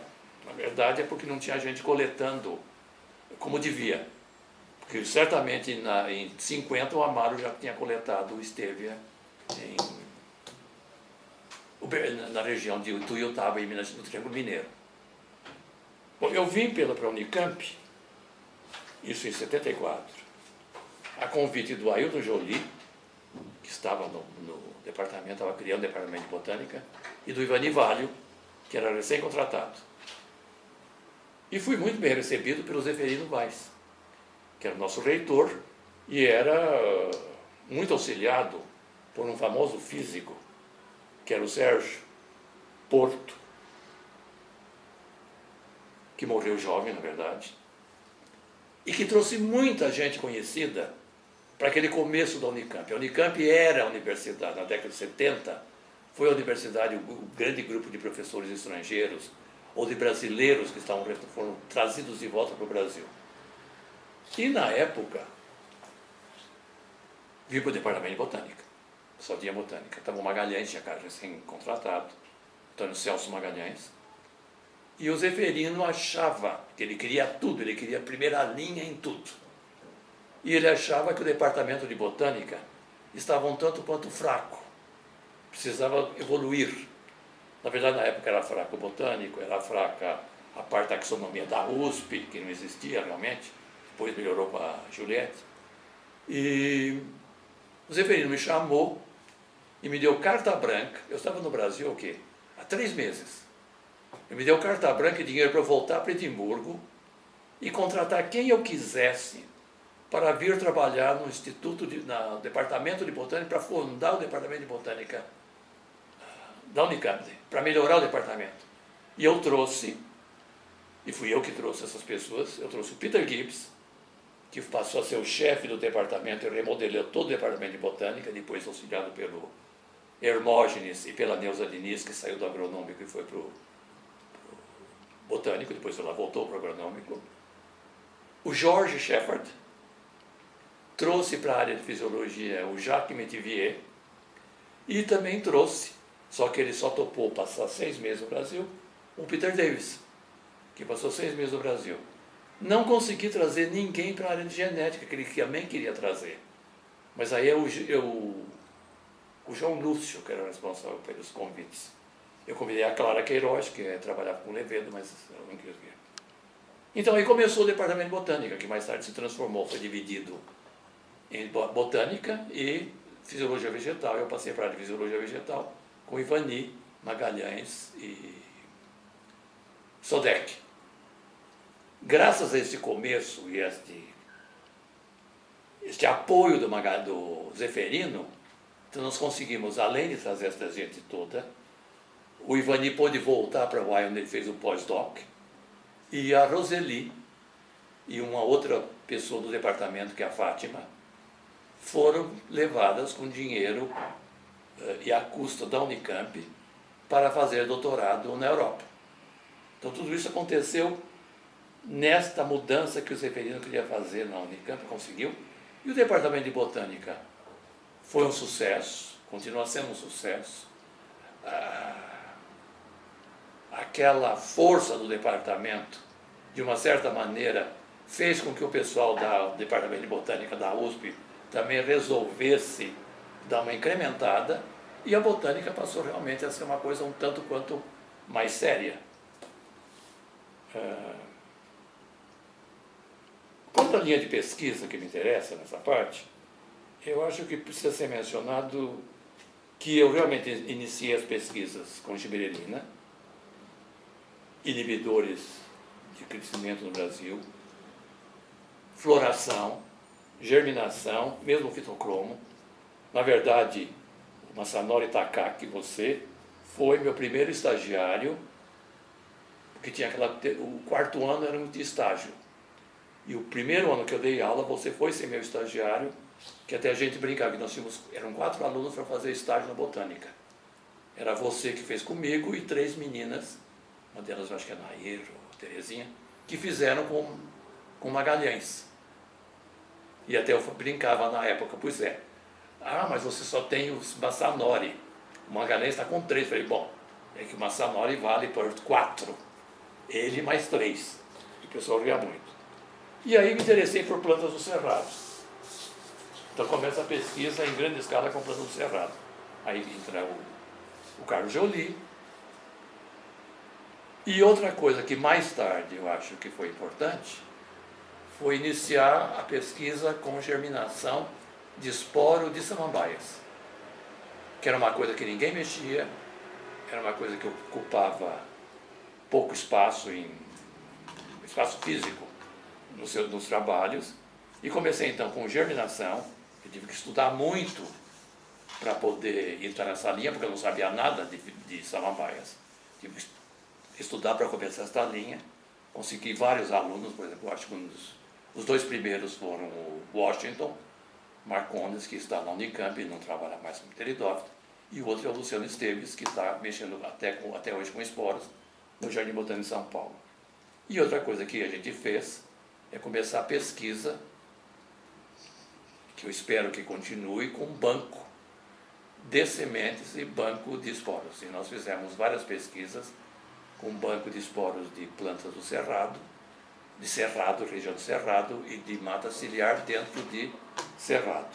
na verdade é porque não tinha gente coletando como devia. Porque certamente em 50 o Amaro já tinha coletado stevia na região de Tuiutaba, em Minas, no Triângulo Mineiro. Bom, eu vim para a Unicamp, isso em 74, a convite do Ailton Joly, que estava no departamento, estava criando o departamento de botânica, e do Ivani Valio, que era recém-contratado. E fui muito bem recebido pelo Zeferino Weiss, que era o nosso reitor, e era muito auxiliado por um famoso físico, que era o Sérgio Porto, que morreu jovem, na verdade, e que trouxe muita gente conhecida para aquele começo da Unicamp. A Unicamp era a universidade, na década de 70, foi a universidade, o grande grupo de professores estrangeiros, ou de brasileiros que foram trazidos de volta para o Brasil. E na época, vim para o departamento de botânica, só tinha botânica. Estava o Magalhães, tinha cara recém-contratado, Antônio Celso Magalhães, e o Zeferino achava que ele queria tudo, ele queria a primeira linha em tudo. E ele achava que o departamento de botânica estava um tanto quanto fraco, precisava evoluir. Na verdade, na época era fraco o botânico, era fraca a parte da taxonomia da USP, que não existia realmente, depois melhorou com a Juliette. E o Zeferino me chamou e me deu carta branca. Eu estava no Brasil o quê? Há 3 meses. Ele me deu carta branca e dinheiro para eu voltar para Edimburgo e contratar quem eu quisesse para vir trabalhar no no departamento de botânica, para fundar o departamento de botânica da Unicamp, para melhorar o departamento. E eu trouxe, e fui eu que trouxe essas pessoas, eu trouxe o Peter Gibbs, que passou a ser o chefe do departamento e remodelou todo o departamento de botânica, depois auxiliado pelo Hermógenes e pela Neuza Diniz, que saiu do agronômico e foi para o botânico, depois ela voltou para o agronômico. O George Shepard trouxe para a área de fisiologia o Jacques Metivier e também trouxe, só que ele só topou passar 6 meses no Brasil, o Peter Davis, que passou 6 meses no Brasil. Não consegui trazer ninguém para a área de genética, que ele também queria trazer. Mas aí o João Lúcio, que era responsável pelos convites. Eu convidei a Clara Queiroz, que trabalhava com o Levedo, mas ela não quis vir. Então aí começou o departamento de botânica, que mais tarde se transformou, foi dividido em botânica e fisiologia vegetal. Eu passei para a área de fisiologia vegetal com Ivani, Magalhães e Sodré. Graças a esse começo e este apoio do Zeferino, então nós conseguimos, além de trazer essa gente toda, o Ivani pôde voltar para Hawaii, onde ele fez o pós-doc, e a Roseli e uma outra pessoa do departamento, que é a Fátima, foram levadas com dinheiro e a custo da Unicamp para fazer doutorado na Europa. Então tudo isso aconteceu nesta mudança que o Zeferino queria fazer na Unicamp, conseguiu, e o departamento de botânica foi um sucesso, continua sendo um sucesso. Aquela força do departamento, de uma certa maneira, fez com que o pessoal do departamento de botânica da USP também resolvesse dar uma incrementada, e a botânica passou realmente a ser uma coisa um tanto quanto mais séria. Quanto à linha de pesquisa que me interessa nessa parte, eu acho que precisa ser mencionado que eu realmente iniciei as pesquisas com gibberellina, inibidores de crescimento no Brasil, floração, germinação, mesmo fitocromo. Na verdade, o Masanori Takaki, você, foi meu primeiro estagiário, porque tinha o quarto ano era de estágio. E o primeiro ano que eu dei aula, você foi ser meu estagiário, que até a gente brincava, que nós tínhamos, eram 4 alunos para fazer estágio na botânica. Era você que fez comigo e 3 meninas, uma delas eu acho que é Nair ou Terezinha, que fizeram com Magalhães. E até eu brincava na época, pois é, mas você só tem os Masanori, o Magalhães está com 3. Falei, bom, é que o Masanori vale por 4, ele mais 3. E o pessoal ria muito. E aí me interessei por plantas do cerrado. Então começa a pesquisa em grande escala com plantas do cerrado. Aí entra o Carlos Joly. E outra coisa que mais tarde eu acho que foi importante, foi iniciar a pesquisa com germinação de esporo de samambaias, que era uma coisa que ninguém mexia, era uma coisa que ocupava pouco espaço físico nos trabalhos, e comecei então com germinação. Eu tive que estudar muito para poder entrar nessa linha, porque eu não sabia nada de samambaias. Tive que estudar para começar esta linha. Consegui vários alunos, por exemplo, eu acho que os 2 primeiros foram o Washington Marcondes, que está na Unicamp e não trabalha mais com pteridófito, e o outro é o Luciano Esteves, que está mexendo até hoje com esporos no Jardim Botânico de São Paulo. E outra coisa que a gente fez é começar a pesquisa, que eu espero que continue, com banco de sementes e banco de esporos. E nós fizemos várias pesquisas com banco de esporos de plantas do cerrado, região do cerrado, e de mata ciliar dentro de cerrado.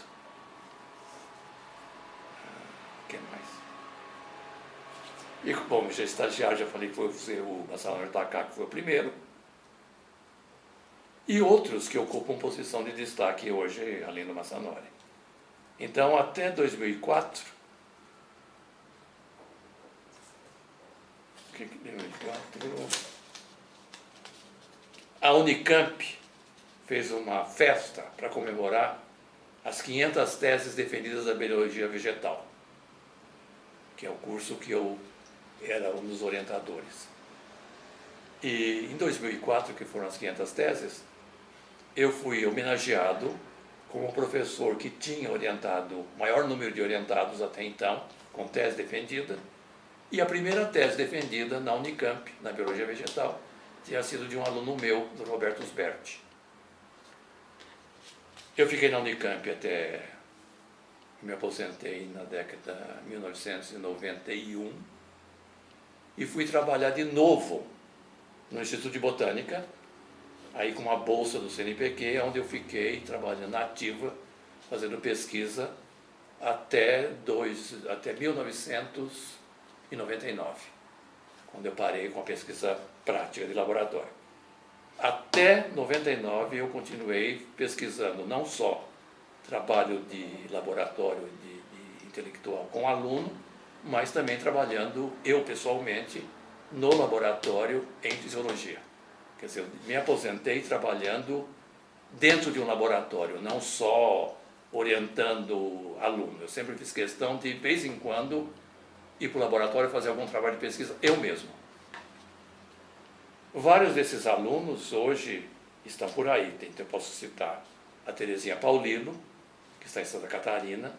O que mais? E, bom, já estagiário, já falei que foi o Masanori Takaki, que foi o primeiro. E outros que ocupam posição de destaque hoje, além do Masanori. Então, até 2004, a Unicamp fez uma festa para comemorar as 500 teses defendidas da biologia vegetal, que é o curso que eu era um dos orientadores. E em 2004, que foram as 500 teses, eu fui homenageado como professor que tinha orientado o maior número de orientados até então, com tese defendida, e a primeira tese defendida na Unicamp, na biologia vegetal, tinha sido de um aluno meu, do Roberto Sberti. Eu fiquei na Unicamp até me aposentei na década de 1991 e fui trabalhar de novo no Instituto de Botânica, aí com uma bolsa do CNPq, onde eu fiquei trabalhando na ativa, fazendo pesquisa até 1999, quando eu parei com a pesquisa prática de laboratório. Até 99 eu continuei pesquisando não só trabalho de laboratório de intelectual com aluno, mas também trabalhando eu pessoalmente no laboratório em fisiologia. Quer dizer, eu me aposentei trabalhando dentro de um laboratório, não só orientando aluno. Eu sempre fiz questão de vez em quando, ir para o laboratório fazer algum trabalho de pesquisa, eu mesmo. Vários desses alunos hoje estão por aí. Então, eu posso citar a Terezinha Paulino, que está em Santa Catarina,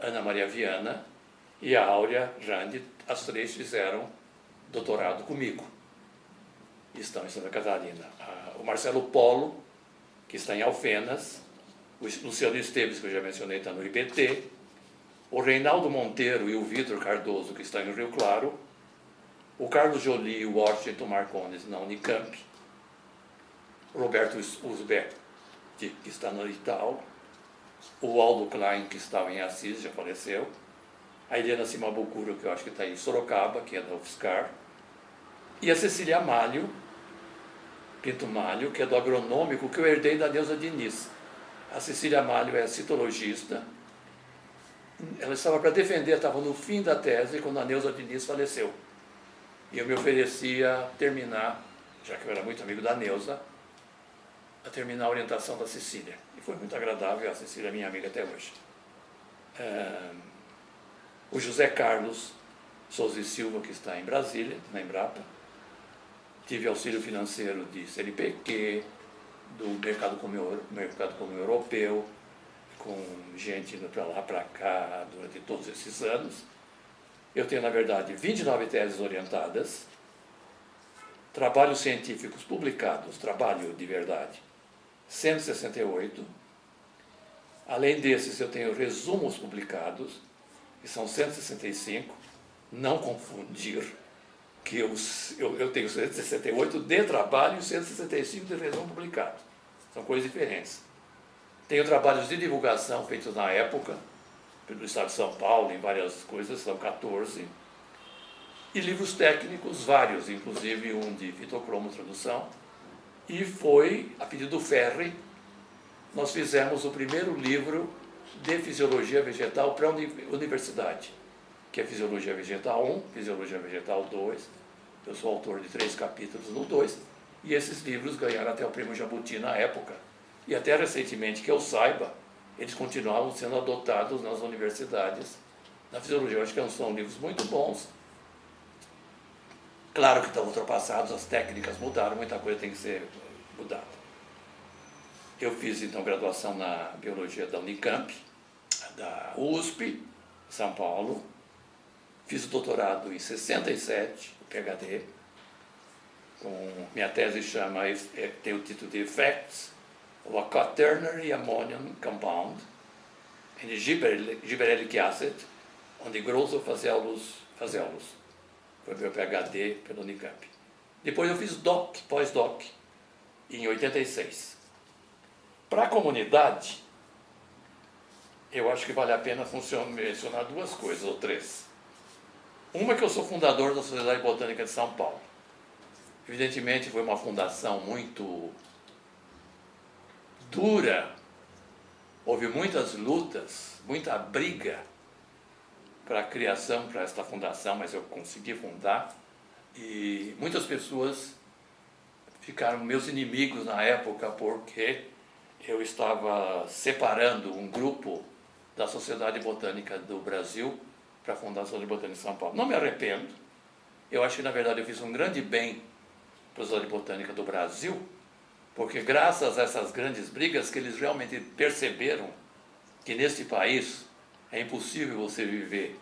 Ana Maria Viana e a Áurea Randi. As três fizeram doutorado comigo. Estão em Santa Catarina. O Marcelo Polo, que está em Alfenas, o Luciano Esteves, que eu já mencionei, está no IBT, o Reinaldo Monteiro e o Vitor Cardoso, que estão em Rio Claro, o Carlos Joly e o Washington Marcones na Unicamp, o Roberto Uzbek, que está no Itaú, o Aldo Klein, que estava em Assis, já faleceu, a Helena Simabukuro, que eu acho que está em Sorocaba, que é da UFSCar, e a Cecília Malho, Pinto Malho, que é do agronômico, que eu herdei da Neuza Diniz. A Cecília Malho é citologista. Ela estava para defender, estava no fim da tese, quando a Neuza Diniz faleceu. E eu me ofereci a terminar, já que eu era muito amigo da Neuza, a terminar a orientação da Cecília. E foi muito agradável, a Cecília é minha amiga até hoje. O José Carlos Souza e Silva, que está em Brasília, na Embrapa. Tive auxílio financeiro de CNPq, do mercado comum europeu, com gente indo para lá, para cá, durante todos esses anos. Eu tenho, na verdade, 29 teses orientadas, trabalhos científicos publicados, trabalho de verdade, 168. Além desses, eu tenho resumos publicados, que são 165, não confundir, que eu tenho 168 de trabalho e 165 de resumo publicado. São coisas diferentes. Tenho trabalhos de divulgação feitos na época, pelo Estado de São Paulo, em várias coisas, são 14. E livros técnicos, vários, inclusive um de fitocromo tradução. E foi, a pedido do Ferri, nós fizemos o primeiro livro de fisiologia vegetal para a universidade, que é Fisiologia Vegetal 1, Fisiologia Vegetal 2. Eu sou autor de 3 capítulos no 2, e esses livros ganharam até o prêmio Jabuti na época. E até recentemente, que eu saiba, eles continuavam sendo adotados nas universidades na fisiologia. Eu acho que são livros muito bons. Claro que estão ultrapassados, as técnicas mudaram, muita coisa tem que ser mudada. Eu fiz, então, graduação na biologia da Unicamp, da USP, São Paulo. Fiz o doutorado em 67, o PhD. Minha tese tem o título de Effects of a Quaternary Ammonium Compound in gibberellic acid on the growth of phaseolus. Foi meu PhD pela Unicamp. Depois eu fiz pós-doc, em 86. Para a comunidade, eu acho que vale a pena mencionar 2 coisas, ou 3. Uma é que eu sou fundador da Sociedade Botânica de São Paulo. Evidentemente foi uma fundação muito dura, houve muitas lutas, muita briga para a criação, para esta fundação, mas eu consegui fundar, e muitas pessoas ficaram meus inimigos na época porque eu estava separando um grupo da Sociedade Botânica do Brasil para fundar a Sociedade Botânica de São Paulo. Não me arrependo, eu acho que na verdade eu fiz um grande bem para a Sociedade Botânica do Brasil, porque graças a essas grandes brigas que eles realmente perceberam que neste país é impossível você viver,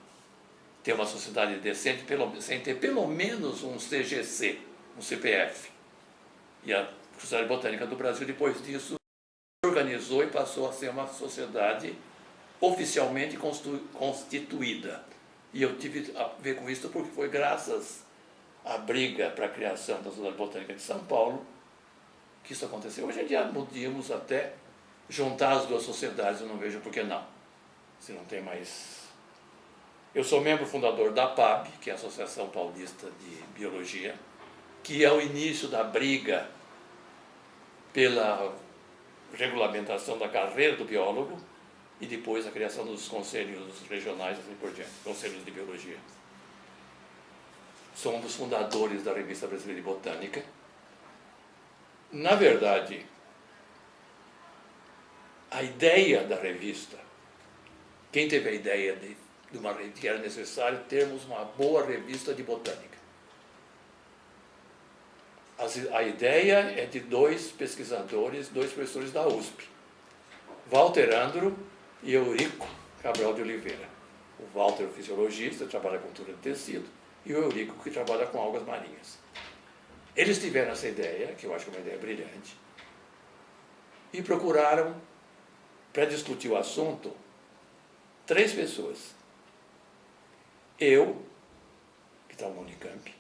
ter uma sociedade decente sem ter pelo menos um CGC, um CPF. E a Sociedade Botânica do Brasil, depois disso, se organizou e passou a ser uma sociedade oficialmente constituída. E eu tive a ver com isso porque foi graças à briga para a criação da Sociedade Botânica de São Paulo que isso aconteceu. Hoje em dia podíamos até juntar as 2 sociedades, eu não vejo por que não. Se não tem mais... Eu sou membro fundador da PAB, que é a Associação Paulista de Biologia, que é o início da briga pela regulamentação da carreira do biólogo e depois a criação dos conselhos regionais e assim por diante, conselhos de biologia. Sou um dos fundadores da Revista Brasileira de Botânica. Na verdade, a ideia da revista, quem teve a ideia de que era necessário termos uma boa revista de botânica? A ideia é de dois pesquisadores, dois professores da USP, Walter Andro e Eurico Cabral de Oliveira. O Walter é fisiologista, trabalha com cultura de tecido, e o Eurico que trabalha com algas marinhas. Eles tiveram essa ideia, que eu acho que é uma ideia brilhante, e procuraram, para discutir o assunto, 3 pessoas. Eu, que estava no Unicamp,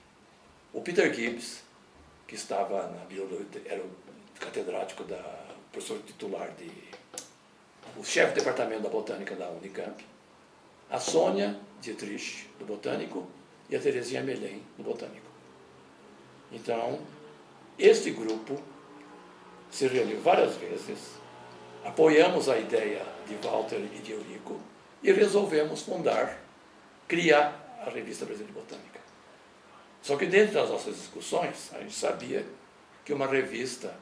o Peter Gibbs, que estava na biologia, era o catedrático o professor titular o chefe do departamento da botânica da Unicamp, a Sônia Dietrich, do botânico, e a Terezinha Melém, do botânico. Então, este grupo se reuniu várias vezes, apoiamos a ideia de Walter e de Eurico e resolvemos criar a Revista Brasileira de Botânica. Só que dentro das nossas discussões, a gente sabia que uma revista,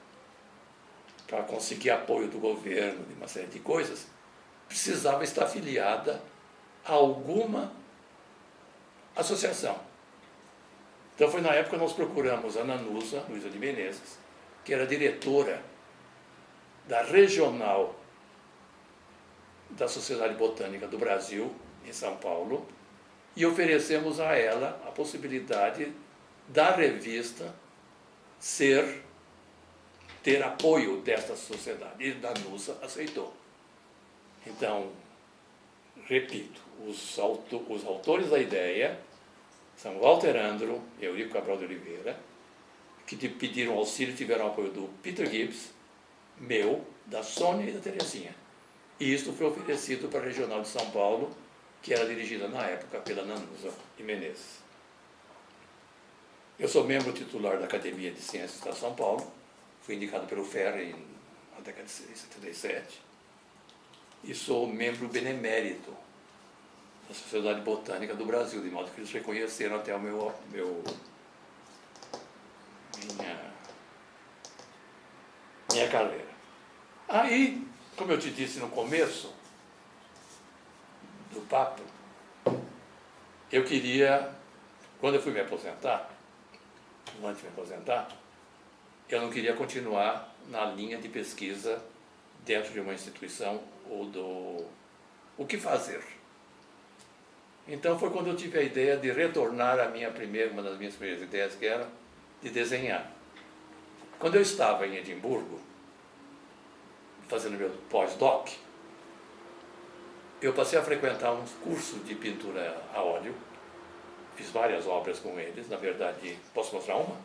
para conseguir apoio do governo, de uma série de coisas, precisava estar afiliada a alguma associação. Então foi na época que nós procuramos a Nanusa, Luísa de Menezes, que era diretora da regional da Sociedade Botânica do Brasil, em São Paulo, e oferecemos a ela a possibilidade da revista ter apoio desta sociedade. E a Nanusa aceitou. Então, repito, os autores da ideia são Walter Andro e Eurico Cabral de Oliveira, que pediram auxílio e tiveram apoio do Peter Gibbs, meu, da Sônia e da Terezinha. E isto foi oferecido para a Regional de São Paulo, que era dirigida na época pela Nanusa de Menezes. Eu sou membro titular da Academia de Ciências da São Paulo, fui indicado pelo FER na década de 77, e sou membro benemérito da Sociedade Botânica do Brasil, de modo que eles reconheceram até minha carreira. Aí, como eu te disse no começo do papo, eu queria, quando eu fui me aposentar, antes de me aposentar, eu não queria continuar na linha de pesquisa dentro de uma instituição o que fazer. Então foi quando eu tive a ideia de retornar uma das minhas primeiras ideias, que era de desenhar. Quando eu estava em Edimburgo, fazendo meu pós-doc, eu passei a frequentar um curso de pintura a óleo, fiz várias obras com eles, na verdade, posso mostrar uma?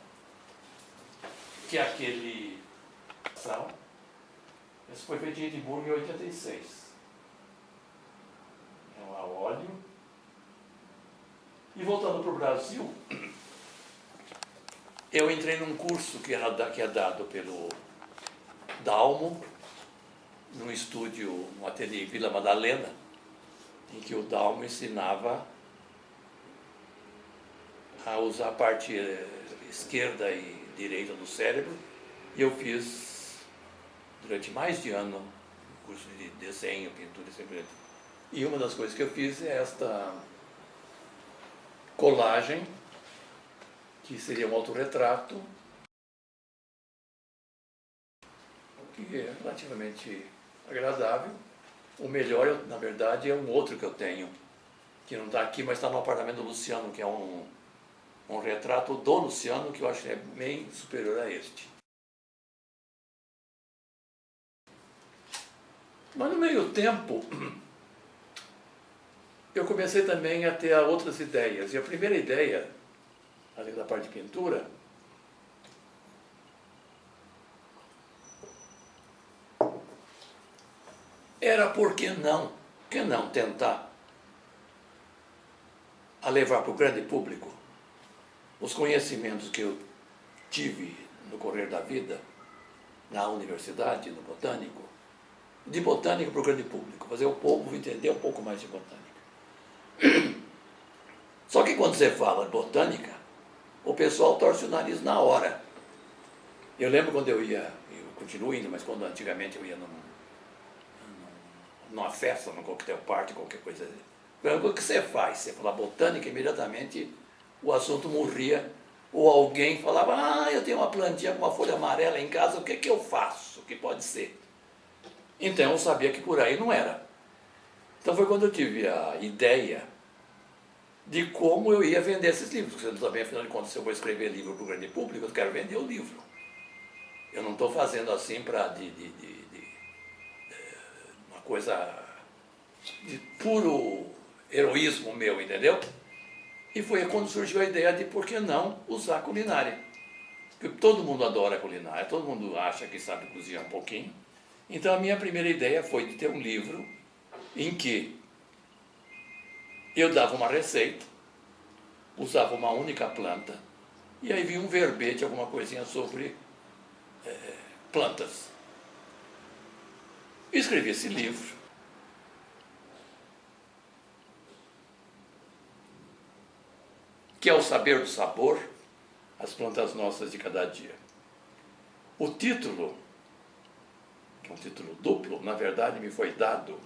Que é aquele... Esse foi feito em Edimburgo em 86. É um a óleo. E voltando para o Brasil, eu entrei num curso que é dado pelo Dalmo, num estúdio, no ateliê em Vila Madalena, em que o Dalmo ensinava a usar a parte esquerda e direita do cérebro, e eu fiz durante mais de ano um curso de desenho, pintura e sempre. E uma das coisas que eu fiz é esta colagem, que seria um autorretrato, que é relativamente agradável. O melhor, na verdade, é um outro que eu tenho, que não está aqui, mas está no apartamento do Luciano, que é um retrato do Luciano, que eu acho que é bem superior a este. Mas no meio tempo, eu comecei também a ter outras ideias. E a primeira ideia, além da parte de pintura, era por que não tentar a levar para o grande público os conhecimentos que eu tive no correr da vida, na universidade, no botânico, de botânica para o grande público, fazer o povo entender um pouco mais de botânica. Só que quando você fala de botânica, o pessoal torce o nariz na hora. Eu lembro quando eu continuo indo, mas quando antigamente eu ia numa festa, num coquetel party, qualquer coisa. O que você faz? Você fala botânica, imediatamente o assunto morria. Ou alguém falava, eu tenho uma plantinha com uma folha amarela em casa, o que eu faço? O que pode ser? Então eu sabia que por aí não era. Então foi quando eu tive a ideia de como eu ia vender esses livros. Porque também, afinal de contas, se eu vou escrever livro para o grande público, eu quero vender o livro. Eu não estou fazendo assim para uma coisa de puro heroísmo meu, entendeu? E foi quando surgiu a ideia de por que não usar culinária. Porque todo mundo adora culinária, todo mundo acha que sabe cozinhar um pouquinho. Então a minha primeira ideia foi de ter um livro em que eu dava uma receita, usava uma única planta, e aí vinha um verbete, alguma coisinha sobre plantas. Escrevi esse livro. Que é o saber do sabor, as plantas nossas de cada dia. O título, que é um título duplo, na verdade me foi dado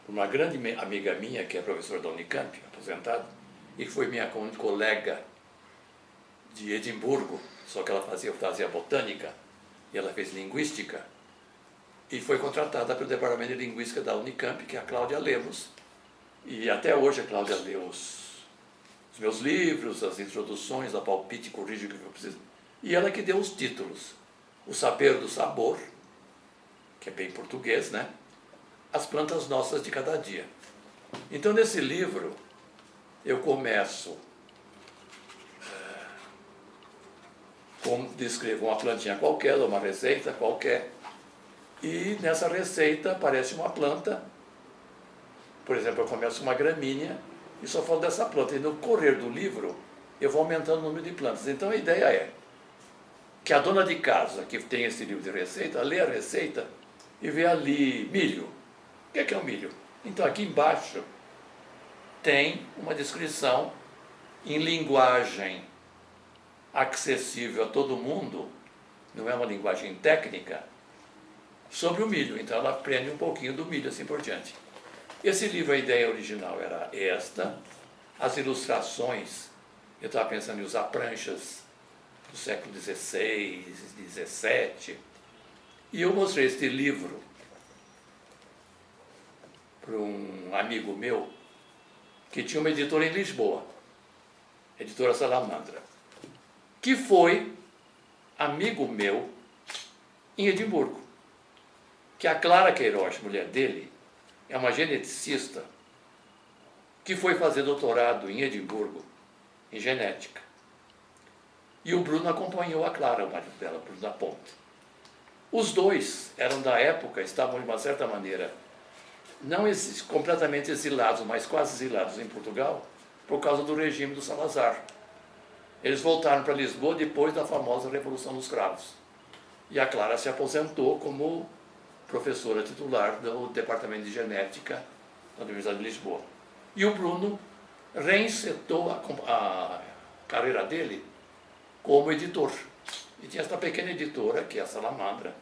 por uma grande amiga minha, que é professora da Unicamp, aposentada, e que foi minha colega de Edimburgo, só que ela fazia botânica, e ela fez linguística, e foi contratada pelo Departamento de Linguística da Unicamp, que é a Cláudia Lemos, e até hoje a Cláudia lê os meus livros, as introduções, a palpite, corrige o que eu preciso. E ela que deu os títulos. O Saber do Sabor, que é bem português, né? As plantas nossas de cada dia. Então, nesse livro, eu começo descrevo uma plantinha qualquer, uma receita qualquer, e nessa receita aparece uma planta. Por exemplo, eu começo com uma gramínea, e só falo dessa planta. E no correr do livro, eu vou aumentando o número de plantas. Então a ideia é que a dona de casa, que tem esse livro de receita, lê a receita e vê ali milho. O que é o milho? Então aqui embaixo tem uma descrição em linguagem acessível a todo mundo, não é uma linguagem técnica, sobre o milho. Então ela aprende um pouquinho do milho, assim por diante. Esse livro, a ideia original era esta, as ilustrações, eu estava pensando em usar pranchas do século XVI, XVII, e eu mostrei este livro para um amigo meu, que tinha uma editora em Lisboa, editora Salamandra, que foi amigo meu em Edimburgo, que a Clara Queiroz, mulher dele, é uma geneticista que foi fazer doutorado em Edimburgo, em genética. E o Bruno acompanhou a Clara, o marido dela, Bruno da Ponte. Os dois eram da época, estavam de uma certa maneira, não completamente exilados, mas quase exilados em Portugal, por causa do regime do Salazar. Eles voltaram para Lisboa depois da famosa Revolução dos Cravos. E a Clara se aposentou como professora titular do Departamento de Genética da Universidade de Lisboa. E o Bruno reinsetou a carreira dele como editor. E tinha esta pequena editora, que é a Salamandra,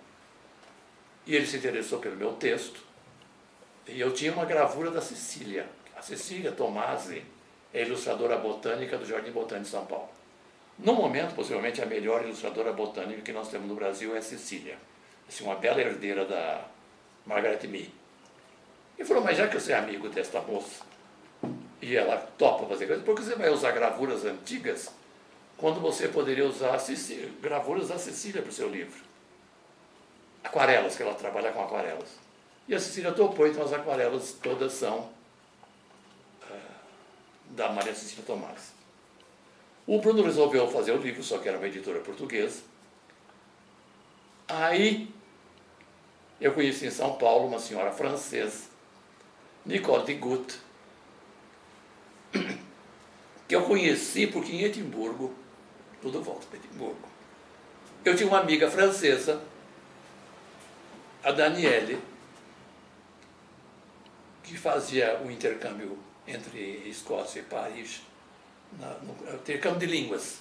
e ele se interessou pelo meu texto, e eu tinha uma gravura da Cecília. A Cecília Tomasi é ilustradora botânica do Jardim Botânico de São Paulo. No momento, possivelmente, a melhor ilustradora botânica que nós temos no Brasil é a Cecília. Assim, uma bela herdeira da Margaret Mee. E falou, mas já que você é amigo desta moça, e ela topa fazer coisas, por que você vai usar gravuras antigas, quando você poderia usar gravuras da Cecília para o seu livro? Aquarelas, que ela trabalha com aquarelas. E a Cecília topou, então as aquarelas todas são da Maria Cecília Tomás. O Bruno resolveu fazer o livro, só que era uma editora portuguesa. Aí, eu conheci em São Paulo uma senhora francesa, Nicole de Gutt, que eu conheci porque em Edimburgo, tudo volta para Edimburgo, eu tinha uma amiga francesa a Daniele, que fazia o intercâmbio entre Escócia e Paris, no intercâmbio de línguas.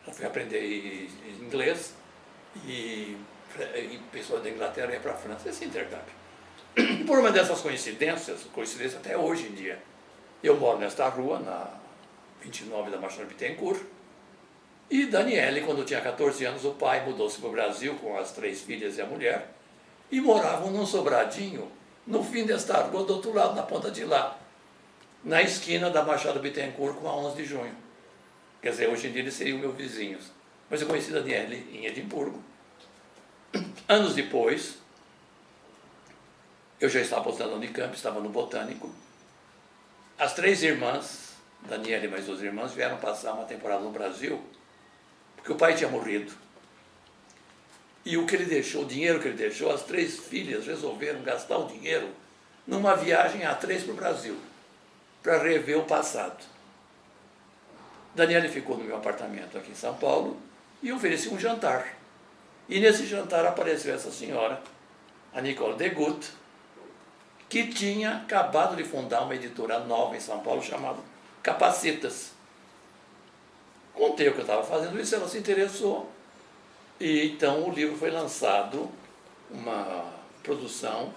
Ela foi aprender inglês e pessoas da Inglaterra iam para a França, esse intercâmbio. E por uma dessas coincidências até hoje em dia, eu moro nesta rua, na 29 da Marechal Bittencourt, e Daniele, quando tinha 14 anos, o pai mudou-se para o Brasil com as 3 filhas e a mulher, e moravam num sobradinho, no fim desta rua, do outro lado, na ponta de lá, na esquina da Machado Bittencourt com a 11 de junho. Quer dizer, hoje em dia eles seriam meus vizinhos. Mas eu conheci Daniele em Edimburgo. Anos depois, eu já estava aposentado na Unicamp, estava no Botânico. As 3 irmãs, Daniele e mais 2 irmãs, vieram passar uma temporada no Brasil, porque o pai tinha morrido. E o que ele deixou, o dinheiro que ele deixou, as 3 filhas resolveram gastar o dinheiro numa viagem A3 para o Brasil, para rever o passado. Daniele ficou no meu apartamento aqui em São Paulo e ofereci um jantar. E nesse jantar apareceu essa senhora, a Nicole Degut, que tinha acabado de fundar uma editora nova em São Paulo chamada Capacitas. Contei o que eu estava fazendo isso, ela se interessou. E então o livro foi lançado, uma produção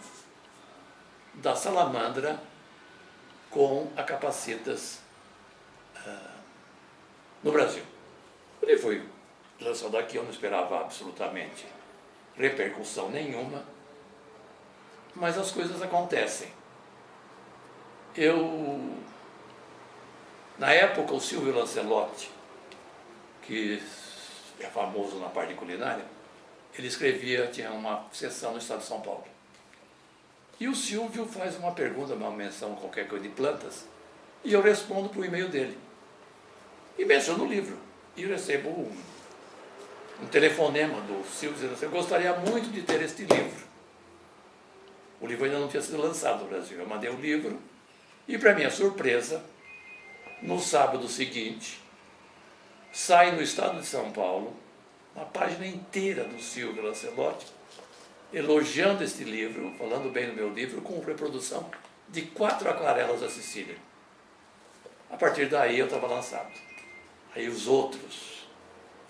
da Salamandra com a Capacitas no Brasil. O livro foi lançado aqui, eu não esperava absolutamente repercussão nenhuma, mas as coisas acontecem. Na época, o Silvio Lancelotti, que é famoso na parte de culinária, ele escrevia, tinha uma sessão no estado de São Paulo. E o Silvio faz uma pergunta, uma menção, qualquer coisa de plantas, e eu respondo para o e-mail dele. E menciono o livro. E recebo um telefonema do Silvio dizendo assim: eu gostaria muito de ter este livro. O livro ainda não tinha sido lançado no Brasil. Eu mandei o livro e, para minha surpresa, no sábado seguinte, sai no estado de São Paulo uma página inteira do Silvio Lancelotti elogiando este livro, falando bem do meu livro, com reprodução de 4 aquarelas da Sicília. A partir daí eu estava lançado. Aí os outros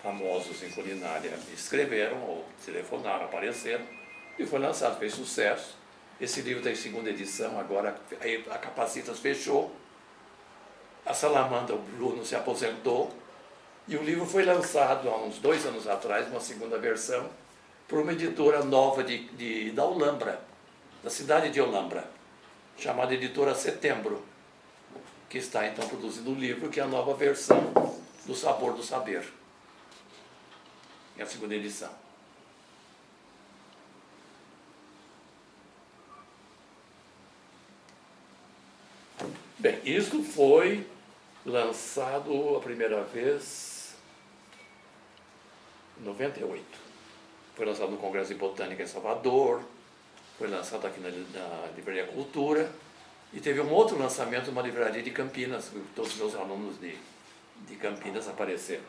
famosos em culinária me escreveram ou telefonaram, apareceram, e foi lançado, fez sucesso. Esse livro está em 2ª edição, agora a Capacitas fechou, a Salamandra, o Bruno, se aposentou, e o livro foi lançado há uns 2 anos atrás, uma 2ª versão, por uma editora nova da Olambra, da cidade de Olambra, chamada Editora Setembro, que está então produzindo um livro que é a nova versão do Sabor do Saber. É a 2ª edição. Bem, isso foi lançado a primeira vez em 98. Foi lançado no Congresso de Botânica em Salvador, foi lançado aqui na Livraria Cultura, e teve um outro lançamento numa livraria de Campinas, que todos os meus alunos de Campinas apareceram.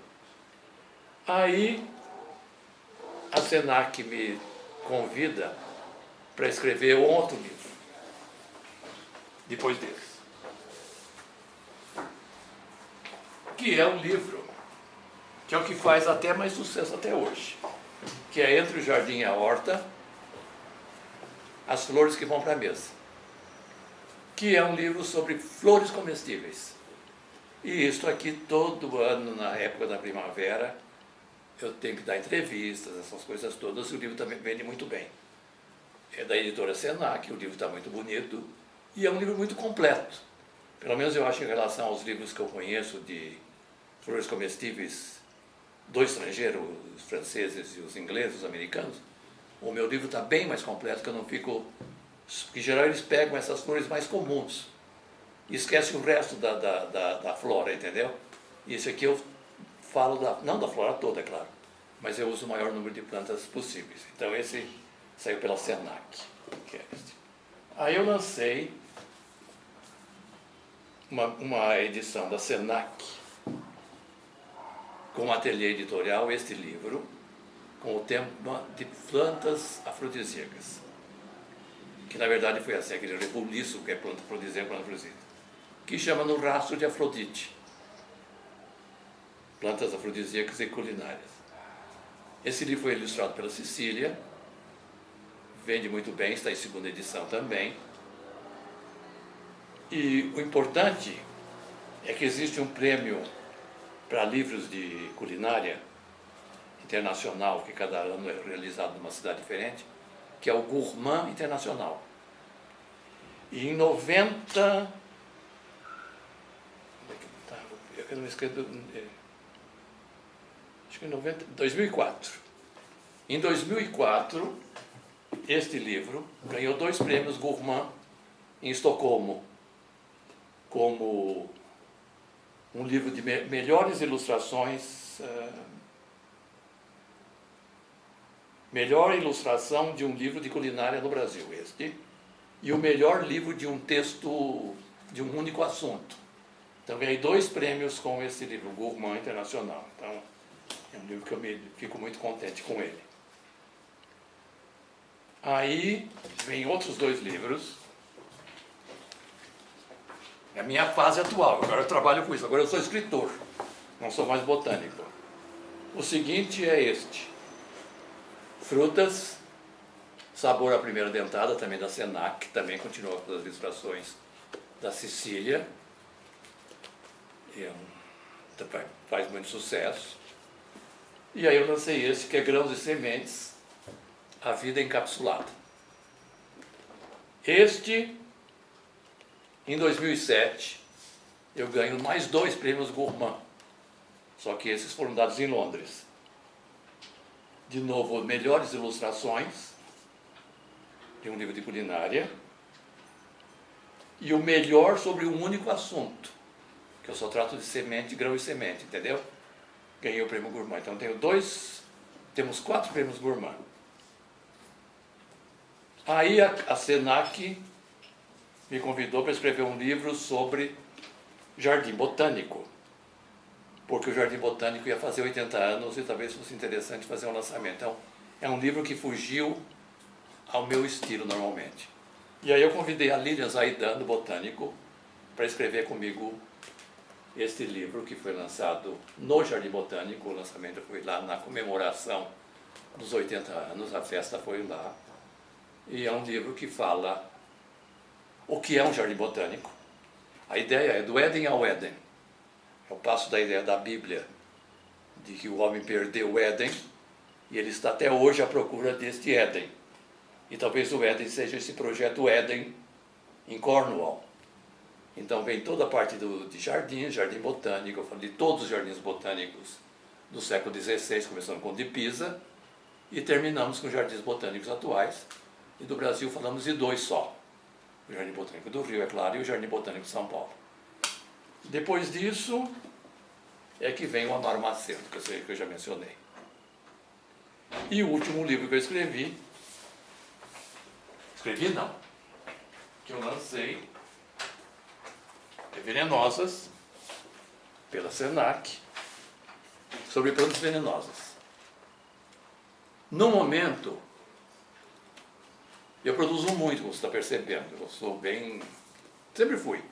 Aí a Senac me convida para escrever outro livro, depois desse, que é um livro que é o que faz até mais sucesso até hoje, que é Entre o Jardim e a Horta, As Flores que Vão para a Mesa, que é um livro sobre flores comestíveis. E isso aqui todo ano, na época da primavera, eu tenho que dar entrevistas, essas coisas todas, e o livro também vende muito bem. É da editora Senac, o livro está muito bonito, e é um livro muito completo. Pelo menos eu acho, em relação aos livros que eu conheço de flores comestíveis do estrangeiro, os franceses e os ingleses, os americanos, o meu livro está bem mais completo, que eu não fico... Porque, em geral, eles pegam essas flores mais comuns e esquecem o resto da flora, entendeu? E esse aqui eu falo, não da flora toda, é claro, mas eu uso o maior número de plantas possíveis. Então, esse saiu pela Senac, que é este. Aí eu lancei uma edição da Senac, com um ateliê editorial, este livro, com o tema de plantas afrodisíacas. que na verdade foi assim, aquele rebuliço que é planta afrodisíaca, planta afrodisíaca, que chama No Rastro de Afrodite, plantas afrodisíacas e culinárias. Esse livro foi ilustrado pela Cecília, vende muito bem, está em segunda edição também. E o importante é que existe um prêmio para livros de culinária internacional, que cada ano é realizado numa cidade diferente, que é o Gourmand Internacional. E em 90... Eu não esqueço... Acho que em 2004. Em 2004, este livro ganhou 2 prêmios Gourmand em Estocolmo, como um livro de melhores ilustrações, melhor ilustração de um livro de culinária no Brasil, este, e o melhor livro de um texto de um único assunto. Então ganhei 2 prêmios com esse livro, Gourmand Internacional. Então é um livro que eu fico muito contente com ele. Aí vem outros 2 livros. É a minha fase atual, agora eu trabalho com isso, agora eu sou escritor, não sou mais botânico. O seguinte é este: Frutas, Sabor à Primeira Dentada, também da Senac, que também continua com as ilustrações da Cecília. Faz muito sucesso. E aí eu lancei esse, que é Grãos e Sementes, A Vida Encapsulada. Este, em 2007, eu ganho mais 2 prêmios Gourmand, só que esses foram dados em Londres. De novo, melhores ilustrações de um livro de culinária e o melhor sobre um único assunto, que eu só trato de semente, grão e semente, entendeu? Ganhei o prêmio Gourmand. Então temos 4 prêmios Gourmand. Aí a Senac me convidou para escrever um livro sobre jardim botânico, porque o Jardim Botânico ia fazer 80 anos e talvez fosse interessante fazer um lançamento. Então, é um livro que fugiu ao meu estilo normalmente. E aí eu convidei a Lilian Zaidan, do Botânico, para escrever comigo este livro, que foi lançado no Jardim Botânico. O lançamento foi lá na comemoração dos 80 anos, a festa foi lá. E é um livro que fala o que é um jardim botânico. A ideia é do Éden ao Éden. Eu passo da ideia da Bíblia, de que o homem perdeu o Éden, e ele está até hoje à procura deste Éden. E talvez o Éden seja esse projeto Éden em Cornwall. Então vem toda a parte de jardim botânico, eu falo de todos os jardins botânicos do século XVI, começando com o de Pisa, e terminamos com os jardins botânicos atuais. E do Brasil falamos de 2 só. O Jardim Botânico do Rio, é claro, e o Jardim Botânico de São Paulo. Depois disso, é que vem o Amaro Macedo, que eu já mencionei. E o último livro que eu escrevi não, que eu lancei, é Venenosas, pela Senac, sobre plantas venenosas. No momento, eu produzo muito, como você está percebendo, eu sou bem... sempre fui,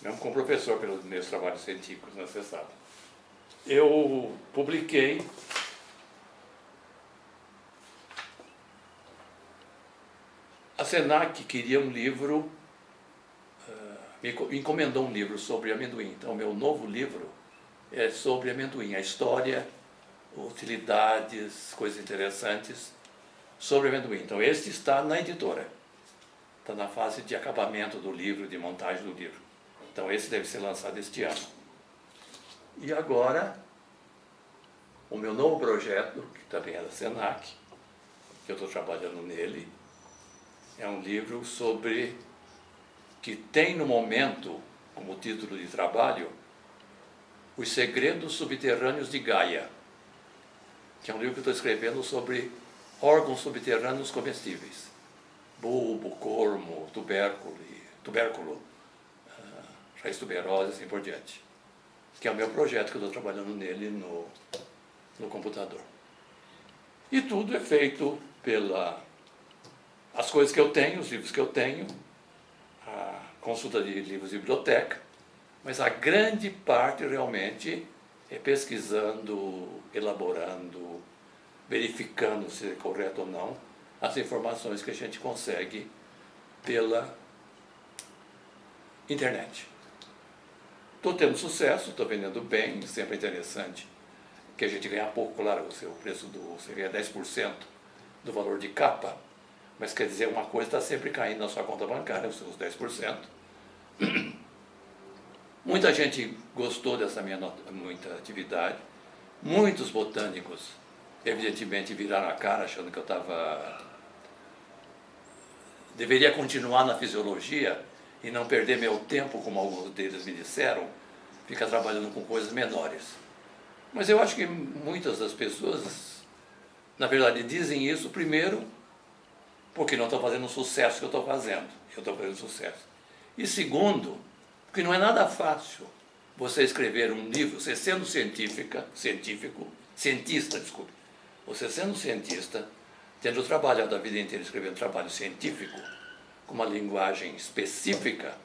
mesmo como professor pelos meus trabalhos científicos, né, você sabe. Eu publiquei a Senac queria um livro, me encomendou um livro sobre amendoim. Então, o meu novo livro é sobre amendoim, a história, utilidades, coisas interessantes sobre amendoim. Então, este está na editora, está na fase de acabamento do livro, de montagem do livro. Então, esse deve ser lançado este ano. E agora, o meu novo projeto, que também é da Senac, que eu estou trabalhando nele, é um livro sobre, que tem no momento, como título de trabalho, Os Segredos Subterrâneos de Gaia, que é um livro que eu estou escrevendo sobre órgãos subterrâneos comestíveis, bulbo, cormo, tubérculo, raiz tuberosa e assim por diante, que é o meu projeto que eu estou trabalhando nele no computador. E tudo é feito as coisas que eu tenho, os livros que eu tenho, a consulta de livros de biblioteca, mas a grande parte realmente é pesquisando, elaborando, verificando se é correto ou não as informações que a gente consegue pela internet. Estou tendo sucesso, estou vendendo bem, sempre é interessante que a gente ganha pouco, claro, o preço você ganha 10% do valor de capa, mas quer dizer, uma coisa está sempre caindo na sua conta bancária, os seus 10%. Muita gente gostou dessa minha muita atividade, muitos botânicos, evidentemente, viraram a cara achando que eu deveria continuar na fisiologia e não perder meu tempo, como alguns deles me disseram, ficar trabalhando com coisas menores. Mas eu acho que muitas das pessoas, na verdade, dizem isso, primeiro, porque não estão fazendo o sucesso que eu estou fazendo. Eu estou fazendo sucesso. E segundo, porque não é nada fácil você escrever um livro, você sendo cientista, você sendo cientista, tendo trabalhado a vida inteira escrevendo trabalho científico, com uma linguagem específica,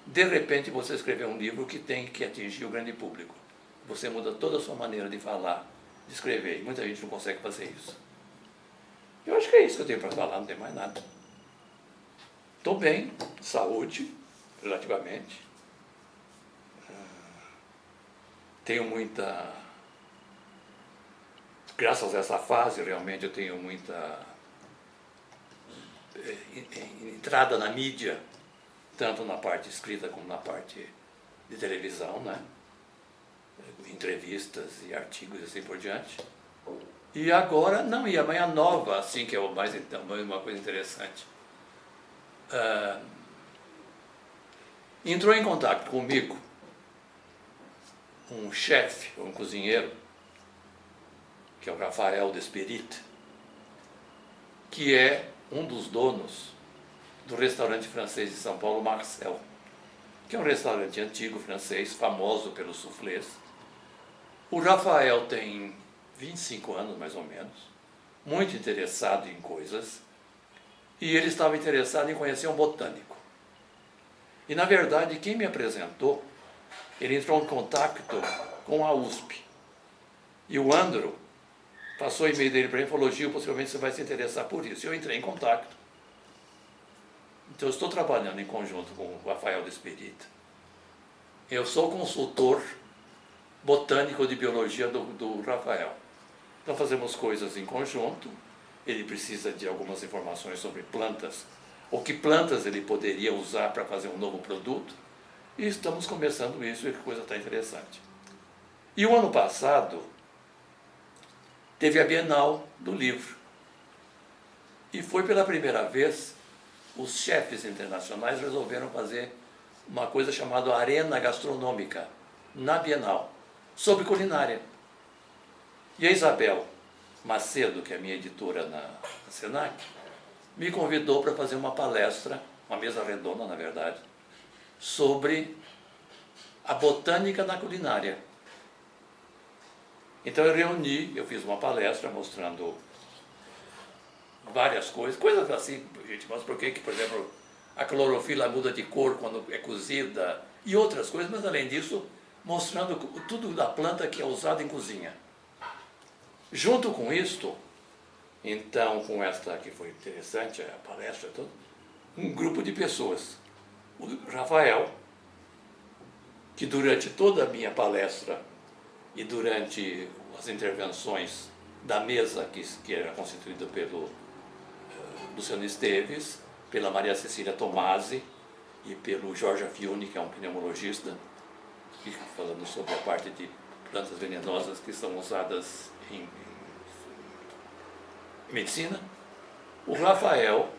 de repente você escrever um livro que tem que atingir o grande público. Você muda toda a sua maneira de falar, de escrever, e muita gente não consegue fazer isso. Eu acho que é isso que eu tenho para falar, não tem mais nada. Estou bem, saúde, relativamente. Tenho muita... Graças a essa fase, realmente, eu tenho muita entrada na mídia, tanto na parte escrita como na parte de televisão, né? Entrevistas e artigos e assim por diante. E agora, não, e amanhã nova, assim, que é uma coisa interessante. Entrou em contato comigo um chefe, um cozinheiro, que é o Rafael Desperit, que é um dos donos do restaurante francês de São Paulo, Marcel, que é um restaurante antigo francês, famoso pelos soufflés. O Rafael tem 25 anos, mais ou menos, muito interessado em coisas, e ele estava interessado em conhecer um botânico. E, na verdade, quem me apresentou, ele entrou em contato com a USP. E o Andro passou o e-mail dele para mim e falou: Gil, possivelmente você vai se interessar por isso. E eu entrei em contato. Então, eu estou trabalhando em conjunto com o Rafael Desperita. Eu sou consultor botânico de biologia do Rafael. Então, fazemos coisas em conjunto. Ele precisa de algumas informações sobre plantas, ou que plantas ele poderia usar para fazer um novo produto. E estamos começando isso, e que coisa está interessante. E o ano passado, teve a Bienal do Livro. E foi pela primeira vez, os chefes internacionais resolveram fazer uma coisa chamada Arena Gastronômica, na Bienal, sobre culinária. E a Isabel Macedo, que é minha editora na Senac, me convidou para fazer uma palestra, uma mesa redonda, na verdade, sobre a botânica na culinária. Então eu fiz uma palestra mostrando várias coisas assim, gente, mas por que, por exemplo, a clorofila muda de cor quando é cozida, e outras coisas, mas além disso, mostrando tudo da planta que é usada em cozinha. Junto com isto, então, com esta que foi interessante, a palestra toda, um grupo de pessoas. O Rafael, que durante toda a minha palestra e durante as intervenções da mesa que era constituída pelo Luciano Esteves, pela Maria Cecília Tomasi e pelo Jorge Affiuni, que é um pneumologista, falando sobre a parte de plantas venenosas que são usadas em medicina. O Rafael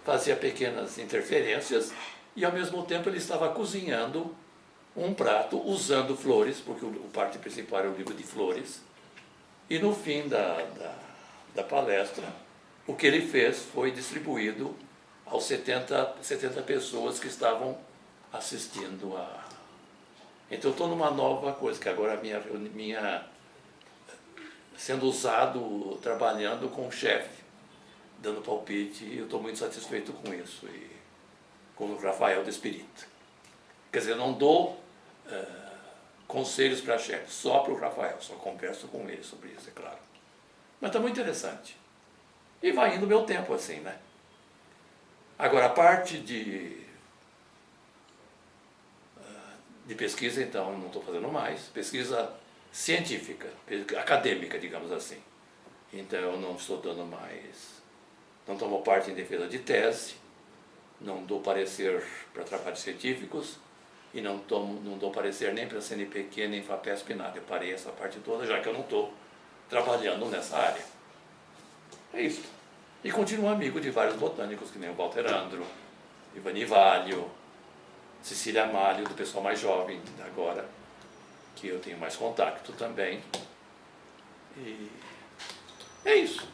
fazia pequenas interferências e, ao mesmo tempo, ele estava cozinhando um prato usando flores, porque o parte principal era o livro de flores. E no fim da palestra, o que ele fez foi distribuído aos 70 pessoas que estavam assistindo a... Então, estou numa nova coisa, que agora a minha sendo usado, trabalhando com o chefe. dando palpite, e eu estou muito satisfeito com isso, e com o Rafael Despirita. Quer dizer, eu não dou conselhos para a chefe, só para o Rafael, só converso com ele sobre isso, é claro. Mas está muito interessante. E vai indo o meu tempo assim, né? Agora, a parte de pesquisa, então, não estou fazendo mais. Pesquisa científica, acadêmica, digamos assim. Então, eu não estou dando mais, não tomo parte em defesa de tese, não dou parecer para trabalhos científicos e não dou parecer nem para CNPq, nem FAPESP, nada. Eu parei essa parte toda, já que eu não estou trabalhando nessa área. É isso. E continuo amigo de vários botânicos, que nem o Walter Andro, Ivani Valio, Cecília Amalho, do pessoal mais jovem agora, que eu tenho mais contato também. E é isso.